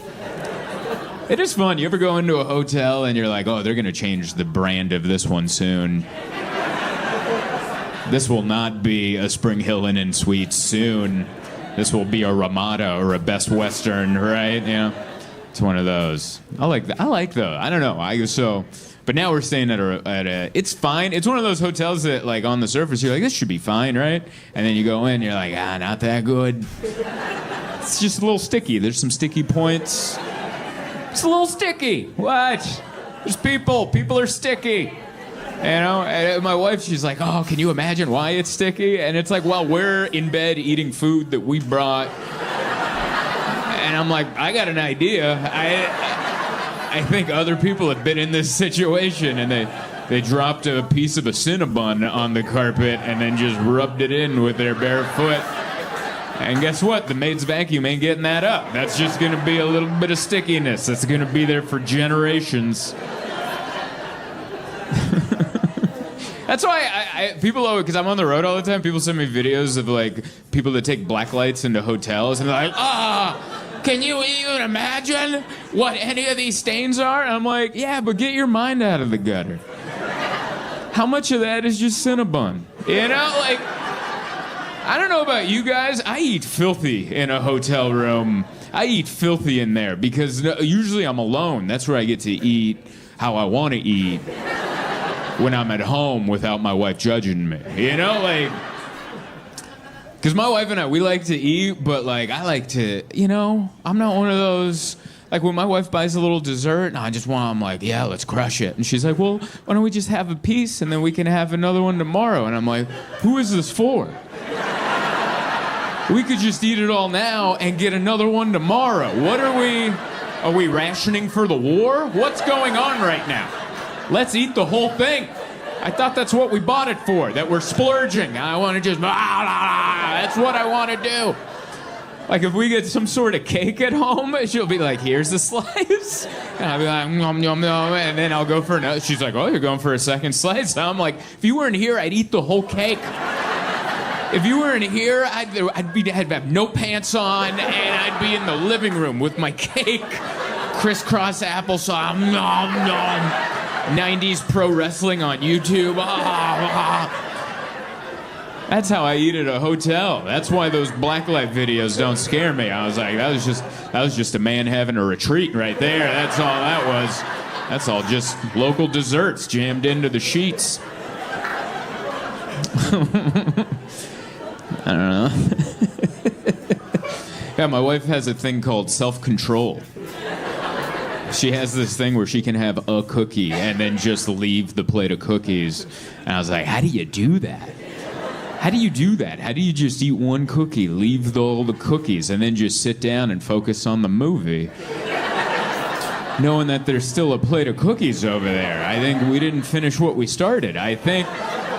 It is fun. You ever go into a hotel and you're like, oh, they're going to change the brand of this one soon. This will not be a Spring Hill Inn and Suites soon. This will be a Ramada or a Best Western, right? It's one of those. I like those. I don't know. But now we're staying at a. It's fine. It's one of those hotels that, like, on the surface, you're like, this should be fine, right? And then you go in, you're like, not that good. It's just a little sticky. There's some sticky points. It's a little sticky. What? There's people. People are sticky. And my wife, she's like, oh, can you imagine why it's sticky? And it's like, well, we're in bed eating food that we brought. And I'm like, I got an idea. I think other people have been in this situation, and they dropped a piece of a Cinnabon on the carpet and then just rubbed it in with their bare foot. And guess what? The maid's vacuum ain't getting that up. That's just going to be a little bit of stickiness. That's going to be there for generations. That's why people always, because I'm on the road all the time, people send me videos of like people that take black lights into hotels and they're like, can you even imagine what any of these stains are? And I'm like, yeah, but get your mind out of the gutter. How much of that is just Cinnabon? You know, like, I don't know about you guys, I eat filthy in a hotel room. I eat filthy in there because usually I'm alone. That's where I get to eat how I want to eat when I'm at home without my wife judging me. You know, like, because my wife and I, we like to eat, but like, I like to, you know, I'm not one of those, like when my wife buys a little dessert, and I'm like, yeah, let's crush it. And she's like, well, why don't we just have a piece and then we can have another one tomorrow? And I'm like, who is this for? We could just eat it all now and get another one tomorrow. What are we rationing for the war? What's going on right now? Let's eat the whole thing. I thought that's what we bought it for, that we're splurging. I want to just, that's what I want to do. Like if we get some sort of cake at home, she'll be like, here's the slice. And I'll be like, nom, nom, nom. And then I'll go for another. She's like, oh, you're going for a second slice? And I'm like, if you weren't here, I'd eat the whole cake. If you weren't here, I'd have no pants on, and I'd be in the living room with my cake, crisscross applesauce, nom, nom, 90s pro wrestling on YouTube. That's how I eat at a hotel. That's why those blacklight videos don't scare me. I was like, that was just a man having a retreat right there. That's all that was. That's all just local desserts jammed into the sheets. I don't know. Yeah, my wife has a thing called self-control. She has this thing where she can have a cookie and then just leave the plate of cookies. And I was like, how do you do that? How do you do that? How do you just eat one cookie, leave all the cookies, and then just sit down and focus on the movie? Knowing that there's still a plate of cookies over there. I think we didn't finish what we started. I think...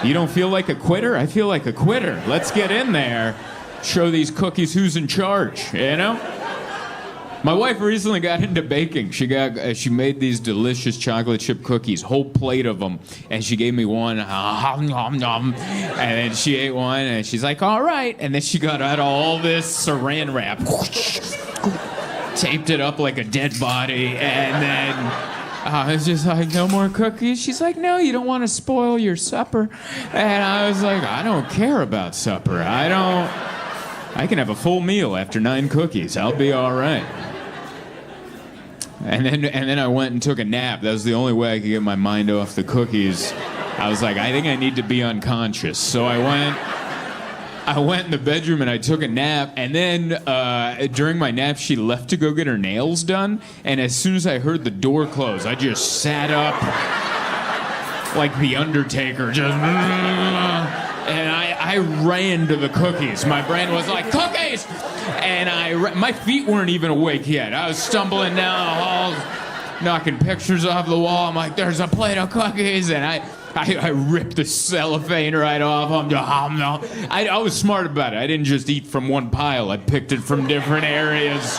You don't feel like a quitter? I feel like a quitter. Let's get in there. Show these cookies who's in charge, you know? My wife recently got into baking. She made these delicious chocolate chip cookies, whole plate of them, and she gave me one, and then she ate one, and she's like, all right. And then she got out all this saran wrap, taped it up like a dead body, and then... I was just like, no more cookies? She's like, no, you don't want to spoil your supper. And I was like, I don't care about supper. I can have a full meal after 9 cookies. I'll be all right. And then I went and took a nap. That was the only way I could get my mind off the cookies. I was like, I think I need to be unconscious. So I went in the bedroom and I took a nap, and then during my nap she left to go get her nails done, and as soon as I heard the door close, I just sat up like the Undertaker, just and I ran to the cookies. My brain was like, cookies! And my feet weren't even awake yet. I was stumbling down the halls, knocking pictures off the wall. I'm like, there's a plate of cookies, and I ripped the cellophane right off. I was smart about it. I didn't just eat from one pile. I picked it from different areas.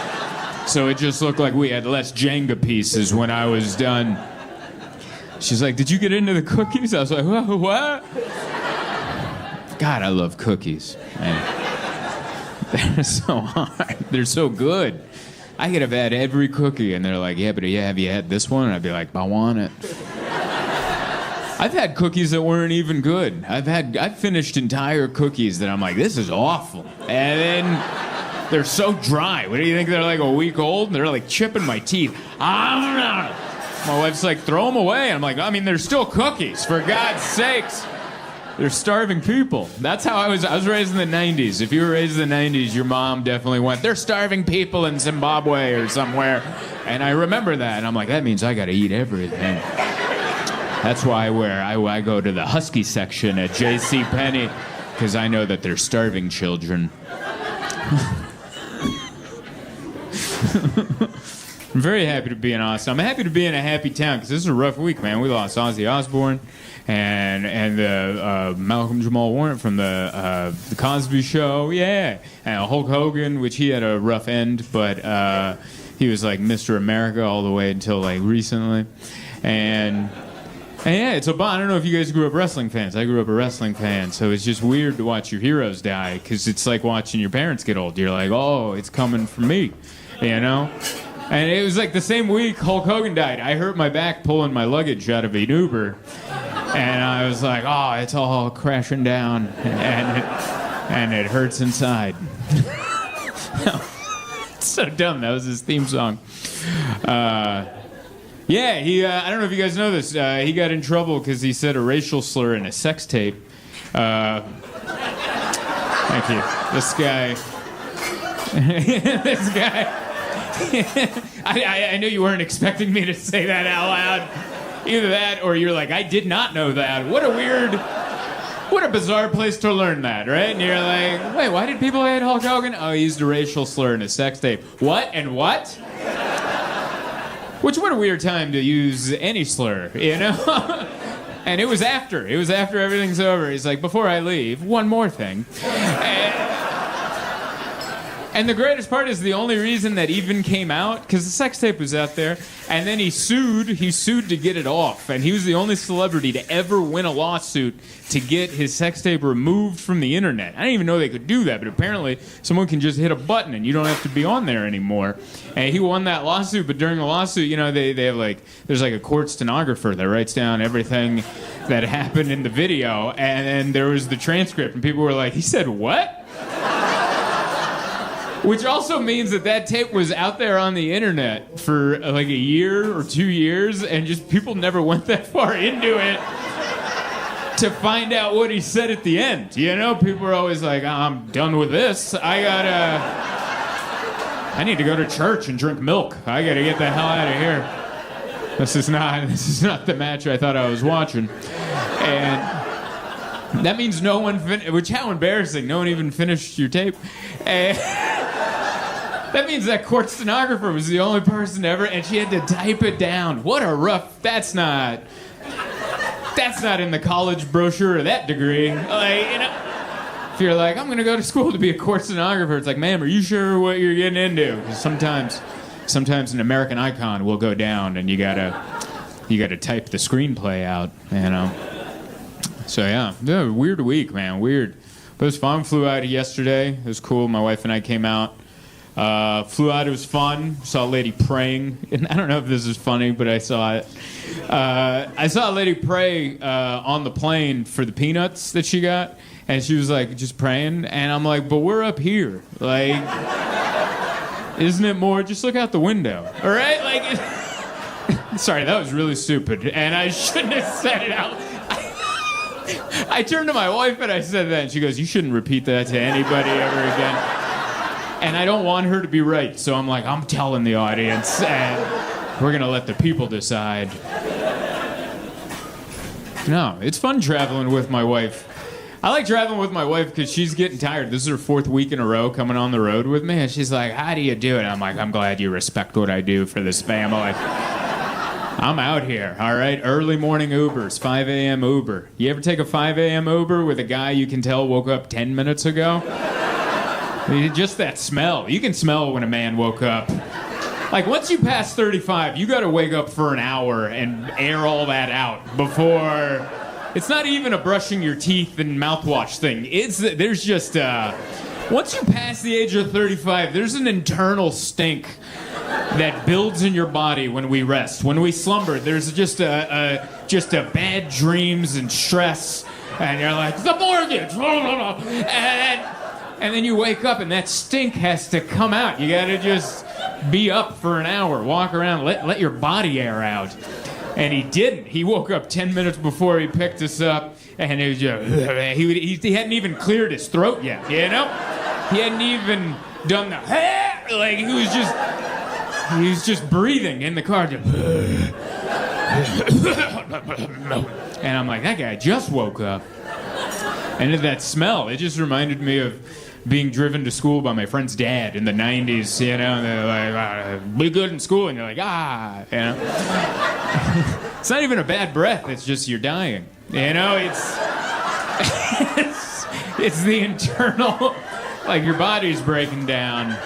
So it just looked like we had less Jenga pieces when I was done. She's like, did you get into the cookies? I was like, what? God, I love cookies, man. They're so hard. They're so good. I could have had every cookie, and they're like, yeah, but have you had this one? And I'd be like, I want it. I've had cookies that weren't even good. I've finished entire cookies that I'm like, this is awful. And then they're so dry. What do you think? They're like a week old? And they're like chipping my teeth. My wife's like, throw them away. I'm like, I mean, they're still cookies, for God's sakes. They're starving people. That's how I was raised in the 90s. If you were raised in the 90s, your mom definitely went, they're starving people in Zimbabwe or somewhere. And I remember that. And I'm like, that means I got to eat everything. That's why I go to the Husky section at JCPenney, because I know that they're starving children. I'm very happy to be in Austin. I'm happy to be in a happy town, because this is a rough week, man. We lost Ozzy Osbourne and Malcolm Jamal Warner from the Cosby Show, yeah. And Hulk Hogan, which he had a rough end, but he was like Mr. America all the way until like recently. And And yeah, it's I don't know if you guys grew up wrestling fans. I grew up a wrestling fan, so it's just weird to watch your heroes die because it's like watching your parents get old. You're like, oh, it's coming for me, you know? And it was like the same week Hulk Hogan died. I hurt my back pulling my luggage out of an Uber, and I was like, oh, it's all crashing down, and it hurts inside. It's so dumb. That was his theme song. Yeah, I don't know if you guys know this. He got in trouble because he said a racial slur in a sex tape. Thank you. This guy. This guy. I knew you weren't expecting me to say that out loud. Either that or you're like, I did not know that. What a bizarre place to learn that, right? And you're like, wait, why did people hate Hulk Hogan? Oh, he used a racial slur in a sex tape. What and what? Which, what a weird time to use any slur, you know? And it was after everything's over. He's like, before I leave, one more thing. And the greatest part is the only reason that even came out, because the sex tape was out there, and then he sued to get it off. And he was the only celebrity to ever win a lawsuit to get his sex tape removed from the internet. I didn't even know they could do that, but apparently someone can just hit a button and you don't have to be on there anymore. And he won that lawsuit, but during the lawsuit, you know, they have like, there's like a court stenographer that writes down everything that happened in the video, and there was the transcript, and people were like, he said what? Which also means that tape was out there on the internet for like a year or 2 years, and just people never went that far into it to find out what he said at the end. You know, people were always like, I'm done with this. I need to go to church and drink milk. I gotta get the hell out of here. This is not the match I thought I was watching. And that means no one, which how embarrassing, no one even finished your tape. And that means that court stenographer was the only person ever, and she had to type it down. What a rough, that's not in the college brochure of that degree. Like, you know, if you're like, I'm gonna go to school to be a court stenographer, it's like, ma'am, are you sure what you're getting into? 'Cause sometimes an American icon will go down, and you gotta type the screenplay out, you know. So yeah, weird week, man, weird. But it was fun. Flew out yesterday. It was cool. My wife and I came out. Flew out, it was fun. Saw a lady praying. And I don't know if this is funny, but I saw it. I saw a lady pray on the plane for the peanuts that she got. And she was like, just praying. And I'm like, but we're up here. Like, isn't it more? Just look out the window. All right? Like, sorry, that was really stupid. And I shouldn't have said it out. I turned to my wife and I said that. And she goes, you shouldn't repeat that to anybody ever again. And I don't want her to be right, so I'm like, I'm telling the audience, and we're gonna let the people decide. No, it's fun traveling with my wife. I like traveling with my wife because she's getting tired. This is her 4th week in a row coming on the road with me, and she's like, how do you do it? And I'm like, I'm glad you respect what I do for this family. I'm out here, all right? Early morning Ubers, 5 a.m. Uber. You ever take a 5 a.m. Uber with a guy you can tell woke up 10 minutes ago? Just that smell. You can smell when a man woke up. Like, once you pass 35, you gotta wake up for an hour and air all that out before... It's not even a brushing your teeth and mouthwash thing. There's just, once you pass the age of 35, there's an internal stink that builds in your body when we rest. When we slumber, there's just a bad dreams and stress, and you're like, the mortgage, and then you wake up and that stink has to come out. You gotta just be up for an hour, walk around, let your body air out. And he didn't. He woke up 10 minutes before he picked us up, and it was just, he hadn't even cleared his throat yet, you know? He hadn't even done the, like, he was just breathing in the car. And I'm like, that guy just woke up. And that smell, it just reminded me of being driven to school by my friend's dad in the 90s, you know, and they're like, be good in school, and you're like, you know. It's not even a bad breath, it's just you're dying, you know, it's the internal, like your body's breaking down.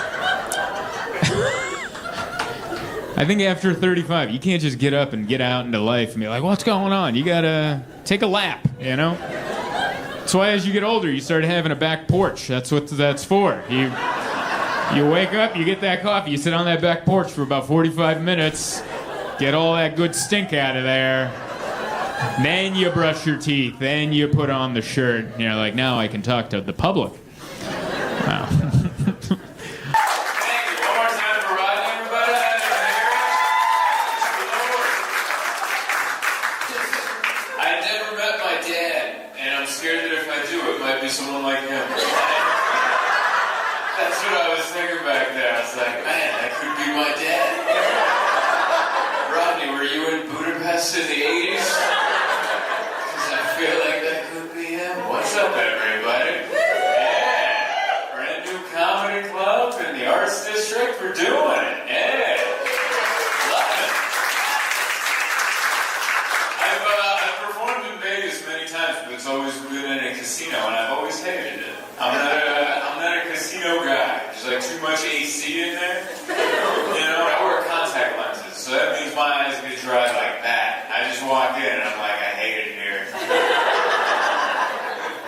I think after 35, you can't just get up and get out into life and be like, what's going on? You gotta take a lap, you know? That's why as you get older, you start having a back porch. That's what that's for. You wake up, you get that coffee, you sit on that back porch for about 45 minutes, get all that good stink out of there, then you brush your teeth, then you put on the shirt, and you're like, now I can talk to the public. Wow. Someone like him. That's what I was thinking back there. I was like, man, that could be my dad. Rodney, were you in Budapest in the 80s? Because I feel like that could be him. What's up, everybody? Yeah, brand new comedy club in the Arts District. We're doing it. Yeah. Love it. I've performed in Vegas many times, but it's always been in a casino, and I've always hated it. I'm not a casino guy. There's like too much AC in there. You know, I wear contact lenses, so that means my eyes get dry like that. I just walk in and I'm like, I hate it here.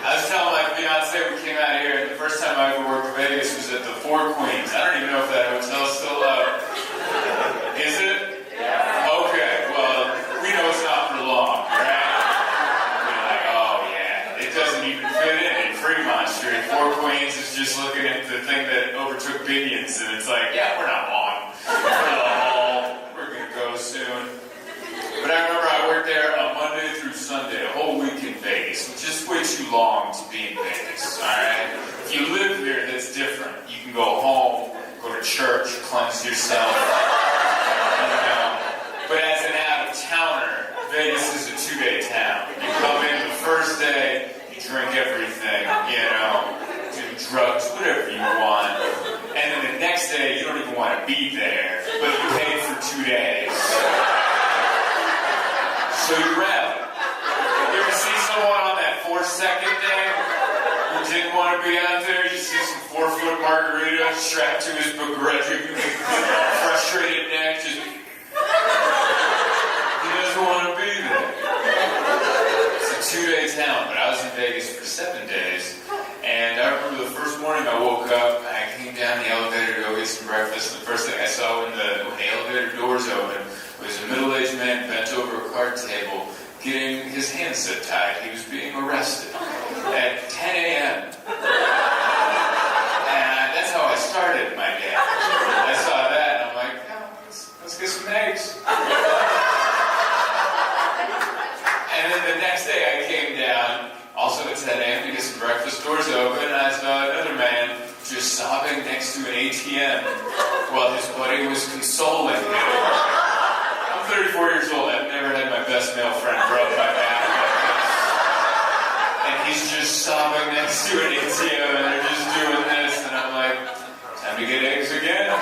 I was telling my fiance we came out here, and the first time I ever worked in Vegas was at the Four Queens. I don't even know if that hotel's still up. Is it? Yeah. Okay, well, we know it's not for long, right? Doesn't even fit in Fremont Street. Four Queens is just looking at the thing that overtook Binions, and it's like, yeah, we're not long. We're going to go soon. But I remember I worked there on Monday through Sunday, a whole week in Vegas, which is way too long to be in Vegas, alright? If you live here, that's different. You can go home, go to church, cleanse yourself, you know. But as an out-of-towner, Vegas is a 2-day town. You come in the first day, drink everything, you know, do drugs, whatever you want. And then the next day, you don't even want to be there, but you paid for 2 days. So you rally. You ever see someone on that 4-second day who didn't want to be out there? You see some 4-foot margarita strapped to his begrudging, frustrated neck, just... He doesn't want to be there. 2-day town, but I was in Vegas for 7 days, and I remember the first morning I woke up, and I came down the elevator to go get some breakfast, and the first thing I saw when the elevator doors opened was a middle-aged man bent over a card table, getting his hands zip tied. He was being arrested at 10 a.m. And that's how I started my day. I saw that, and I'm like, oh, let's get some eggs. And then the next day I came down, also at 10 a.m. to get some breakfast, doors open, and I saw another man just sobbing next to an ATM while his buddy was consoling him. I'm 34 years old. I've never had my best male friend rub my back like this. And he's just sobbing next to an ATM, and they're just doing this, and I'm like, time to get eggs again?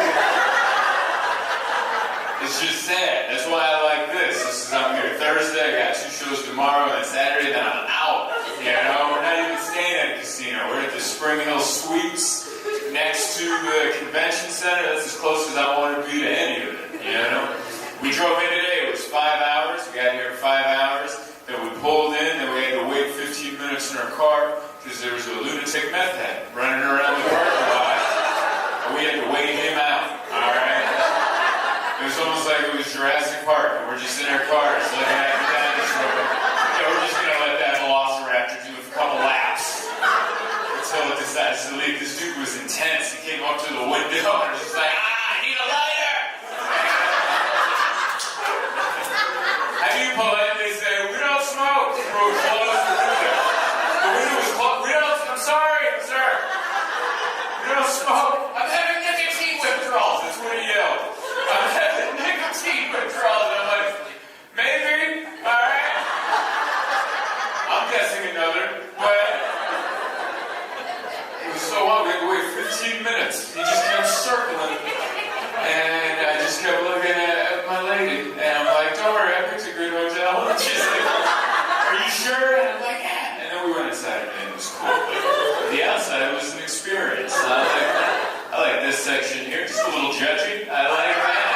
It's just sad. That's why I like this. I'm here Thursday, I got 2 shows tomorrow, and Saturday, then I'm out. You know, we're not even staying at a casino. We're at the Spring Hill Suites next to the convention center. That's as close as I want to be to any of it, you know? We drove in today. It was 5 hours. We got here 5 hours. Then we pulled in, then we had to wait 15 minutes in our car because there was a lunatic meth head running around the parking lot. And we had to wait him out, all right? It was almost like it was Jurassic Park, and we're just in our cars looking at the dinosaur. Yeah, we're just gonna let that velociraptor do a couple laps until it decides to leave. This dude was intense. He came up to the window and was just like, I need a lighter! How do you politely say, we don't smoke? We're closed. The window was closed. I'm sorry, sir. We don't smoke. I'm having nicotine withdrawals. That's what he yelled. I'm having nicotine withdrawals, and I'm like, maybe, alright? I'm guessing another, but it was so long, we had to wait 15 minutes. He just kept circling, and I just kept looking at my lady, and I'm like, don't worry, I picked a good hotel. And she's like, are you sure? And I'm like, yeah. And then we went inside, and it was cool, but the outside was an experience. I like this section here, just a little judgy. I like that.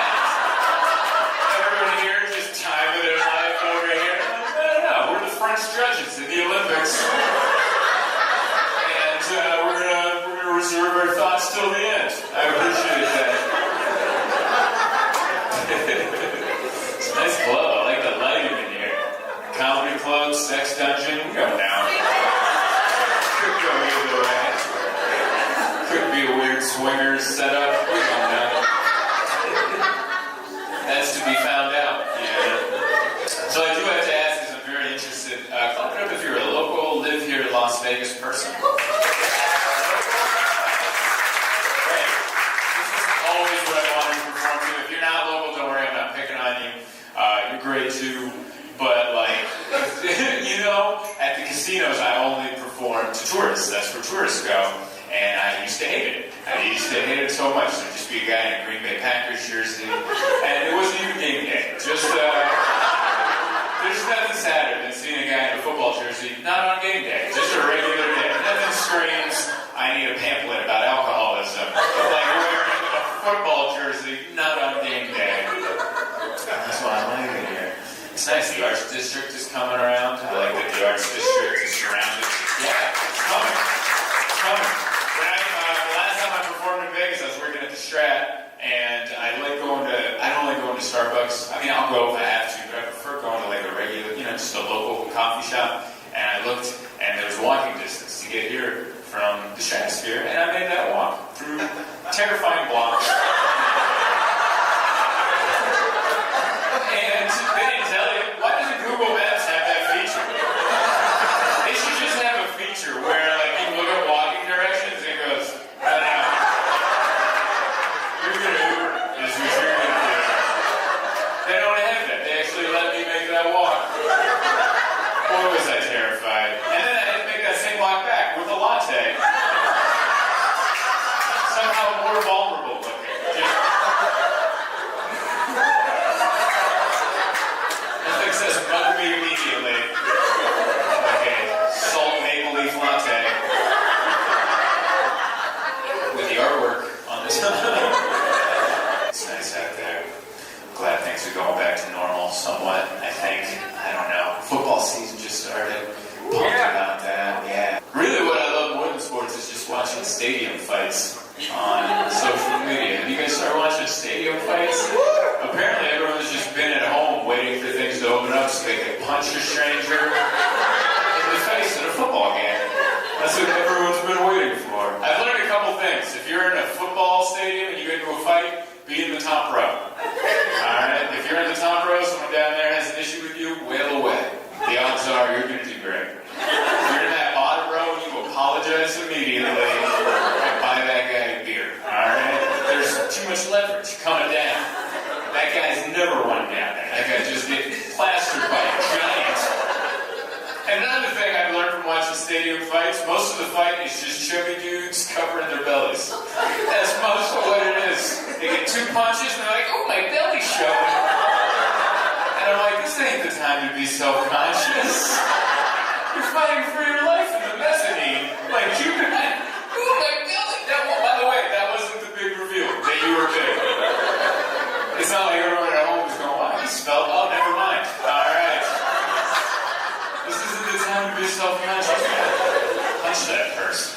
till the end. I appreciate that. It's a nice club. I like the lighting in here. Comedy club, sex dungeon, we go down. Could go either way. Could be a weird swingers setup. We go down. That's to be found out. Yeah. So I do have to ask, because I'm very interested. Clap it up if you're a local, live here in Las Vegas person. Great. This is always what I wanted to perform to. If you're not local, don't worry, I'm not picking on you. You're great too. But like, you know, at the casinos I only perform to tourists. That's where tourists go. And I used to hate it. I used to hate it so much. There'd just be a guy in a Green Bay Packers jersey. And it wasn't even game day. Just, there's nothing sadder than seeing a guy in a football jersey not on game day. Just a regular day. Nothing screams, I need a pamphlet about alcoholism. Like wearing a football jersey not on game day. That's why I like it here. It's nice. The Arts District is coming around. I like that the Arts District is surrounded. Yeah, it's coming. It's coming. The last time I performed in Vegas, I was working at the Strat, and I don't like going to Starbucks. I mean, I'll go if I have to, but I prefer going to like a regular, just a local coffee shop. And I looked, and there was walking distance to get here from the Stratosphere, and I made that walk through terrifying blocks. And they didn't tell you, why doesn't Google Maps have that feature? They should just have a feature where like you look at walking directions and it goes, right out. You're gonna Uber, is what you're gonna do. They don't have that. They actually let me make that walk. Boy, was I terrified. And then I had to make that same walk back with a latte. Somehow more vulnerable looking. Nothing says bug me immediately. Okay, salt maple leaf latte. With the artwork on this. It's nice out there. Glad things are going back to normal somewhat, I think. I don't know. Football season just started. Pumped about that, yeah. Really what I love more than sports is just watching stadium fights on social media. Have you guys started watching stadium fights? Apparently everyone's just been at home waiting for things to open up so they can punch a stranger in the face at a football game. That's what everyone's been waiting for. I've learned a couple things. If you're in a football stadium and you get into a fight, be in the top row. Alright? If you're in the top row, someone down there has an issue with you, wail away. The odds are you're going to do great. If you're in that bottom row, you apologize immediately and buy that guy a beer. Alright? There's too much leverage coming down. That guy's never won down there. That guy just gets plastered by a giant. And another thing I've learned from watching stadium fights, most of the fight is just chubby dudes covering their bellies. That's most of what it is. They get two punches and they're like, oh, my belly's showing. And I'm like, this ain't the time to be self-conscious. You're fighting for your life in the mezzanine. Like, you can, oh, my belly. By the way, that wasn't the big reveal that you were big. It's not like everyone at home is going, wow, he spelled, oh, never mind. All right. This isn't the time to be self-conscious. Punch that person.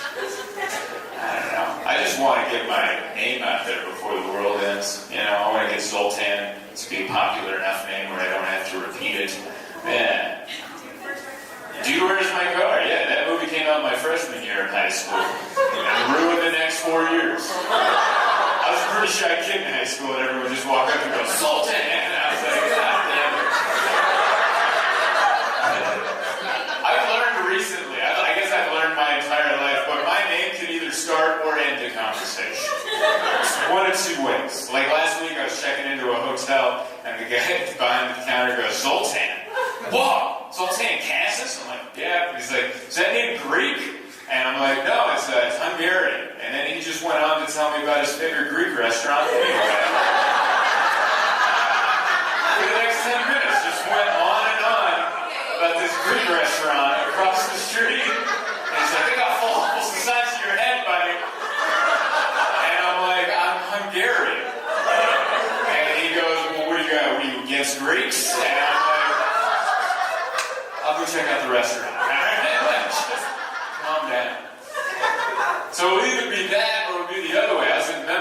I don't know. I just want to get my name out there before the world ends. I want to get Zoltan to be a popular enough name where I don't have to repeat it. Yeah. Dude, Where's My Car? Yeah, that movie came out my freshman year in high school. And ruined the next 4 years. I was a pretty shy kid in high school and everyone would just walk up and go, Zoltan! And I was like, God damn it. I've learned recently, I guess I've learned my entire life, but my name can either start or end a conversation. It's one of two ways. Like last week I was checking into a hotel and the guy behind the counter goes, Zoltan. Whoa! Zoltan Kaszas? I'm like, yeah. He's like, is that name Greek? And I'm like, no, it's Hungarian. And then he just went on to tell me about his favorite Greek restaurant anyway. For the next 10 minutes, just went on and on about this Greek restaurant across the street. And he's like, they got falafels the size of your head, buddy. And I'm like, I'm Hungarian. And he goes, well, what do you got? What are you against Greeks? And I'm like, I'll go check out the restaurant. Just calm down. So it'll either be that or it'll be the other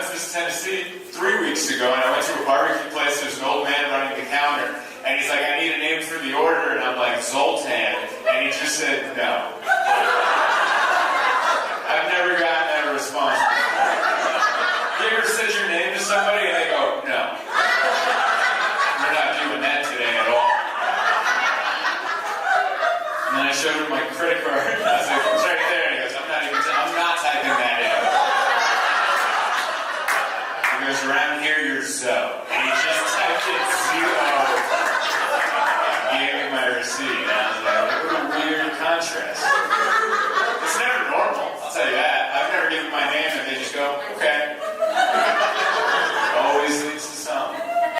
Memphis, Tennessee 3 weeks ago, and I went to a barbecue place. There's an old man running the counter, and he's like, I need a name for the order, and I'm like, Zoltan, and he just said no. I've never gotten that response before. You ever said your name to somebody and they go, no. We're not doing that today at all. And then I showed him my credit card. I was like, it's right there. And he goes, I'm not typing that in. He goes, around here you're Zo. And he just typed in zero. He gave me my receipt. And I was like, what a weird contrast. It's never normal, I'll tell you that. I've never given my name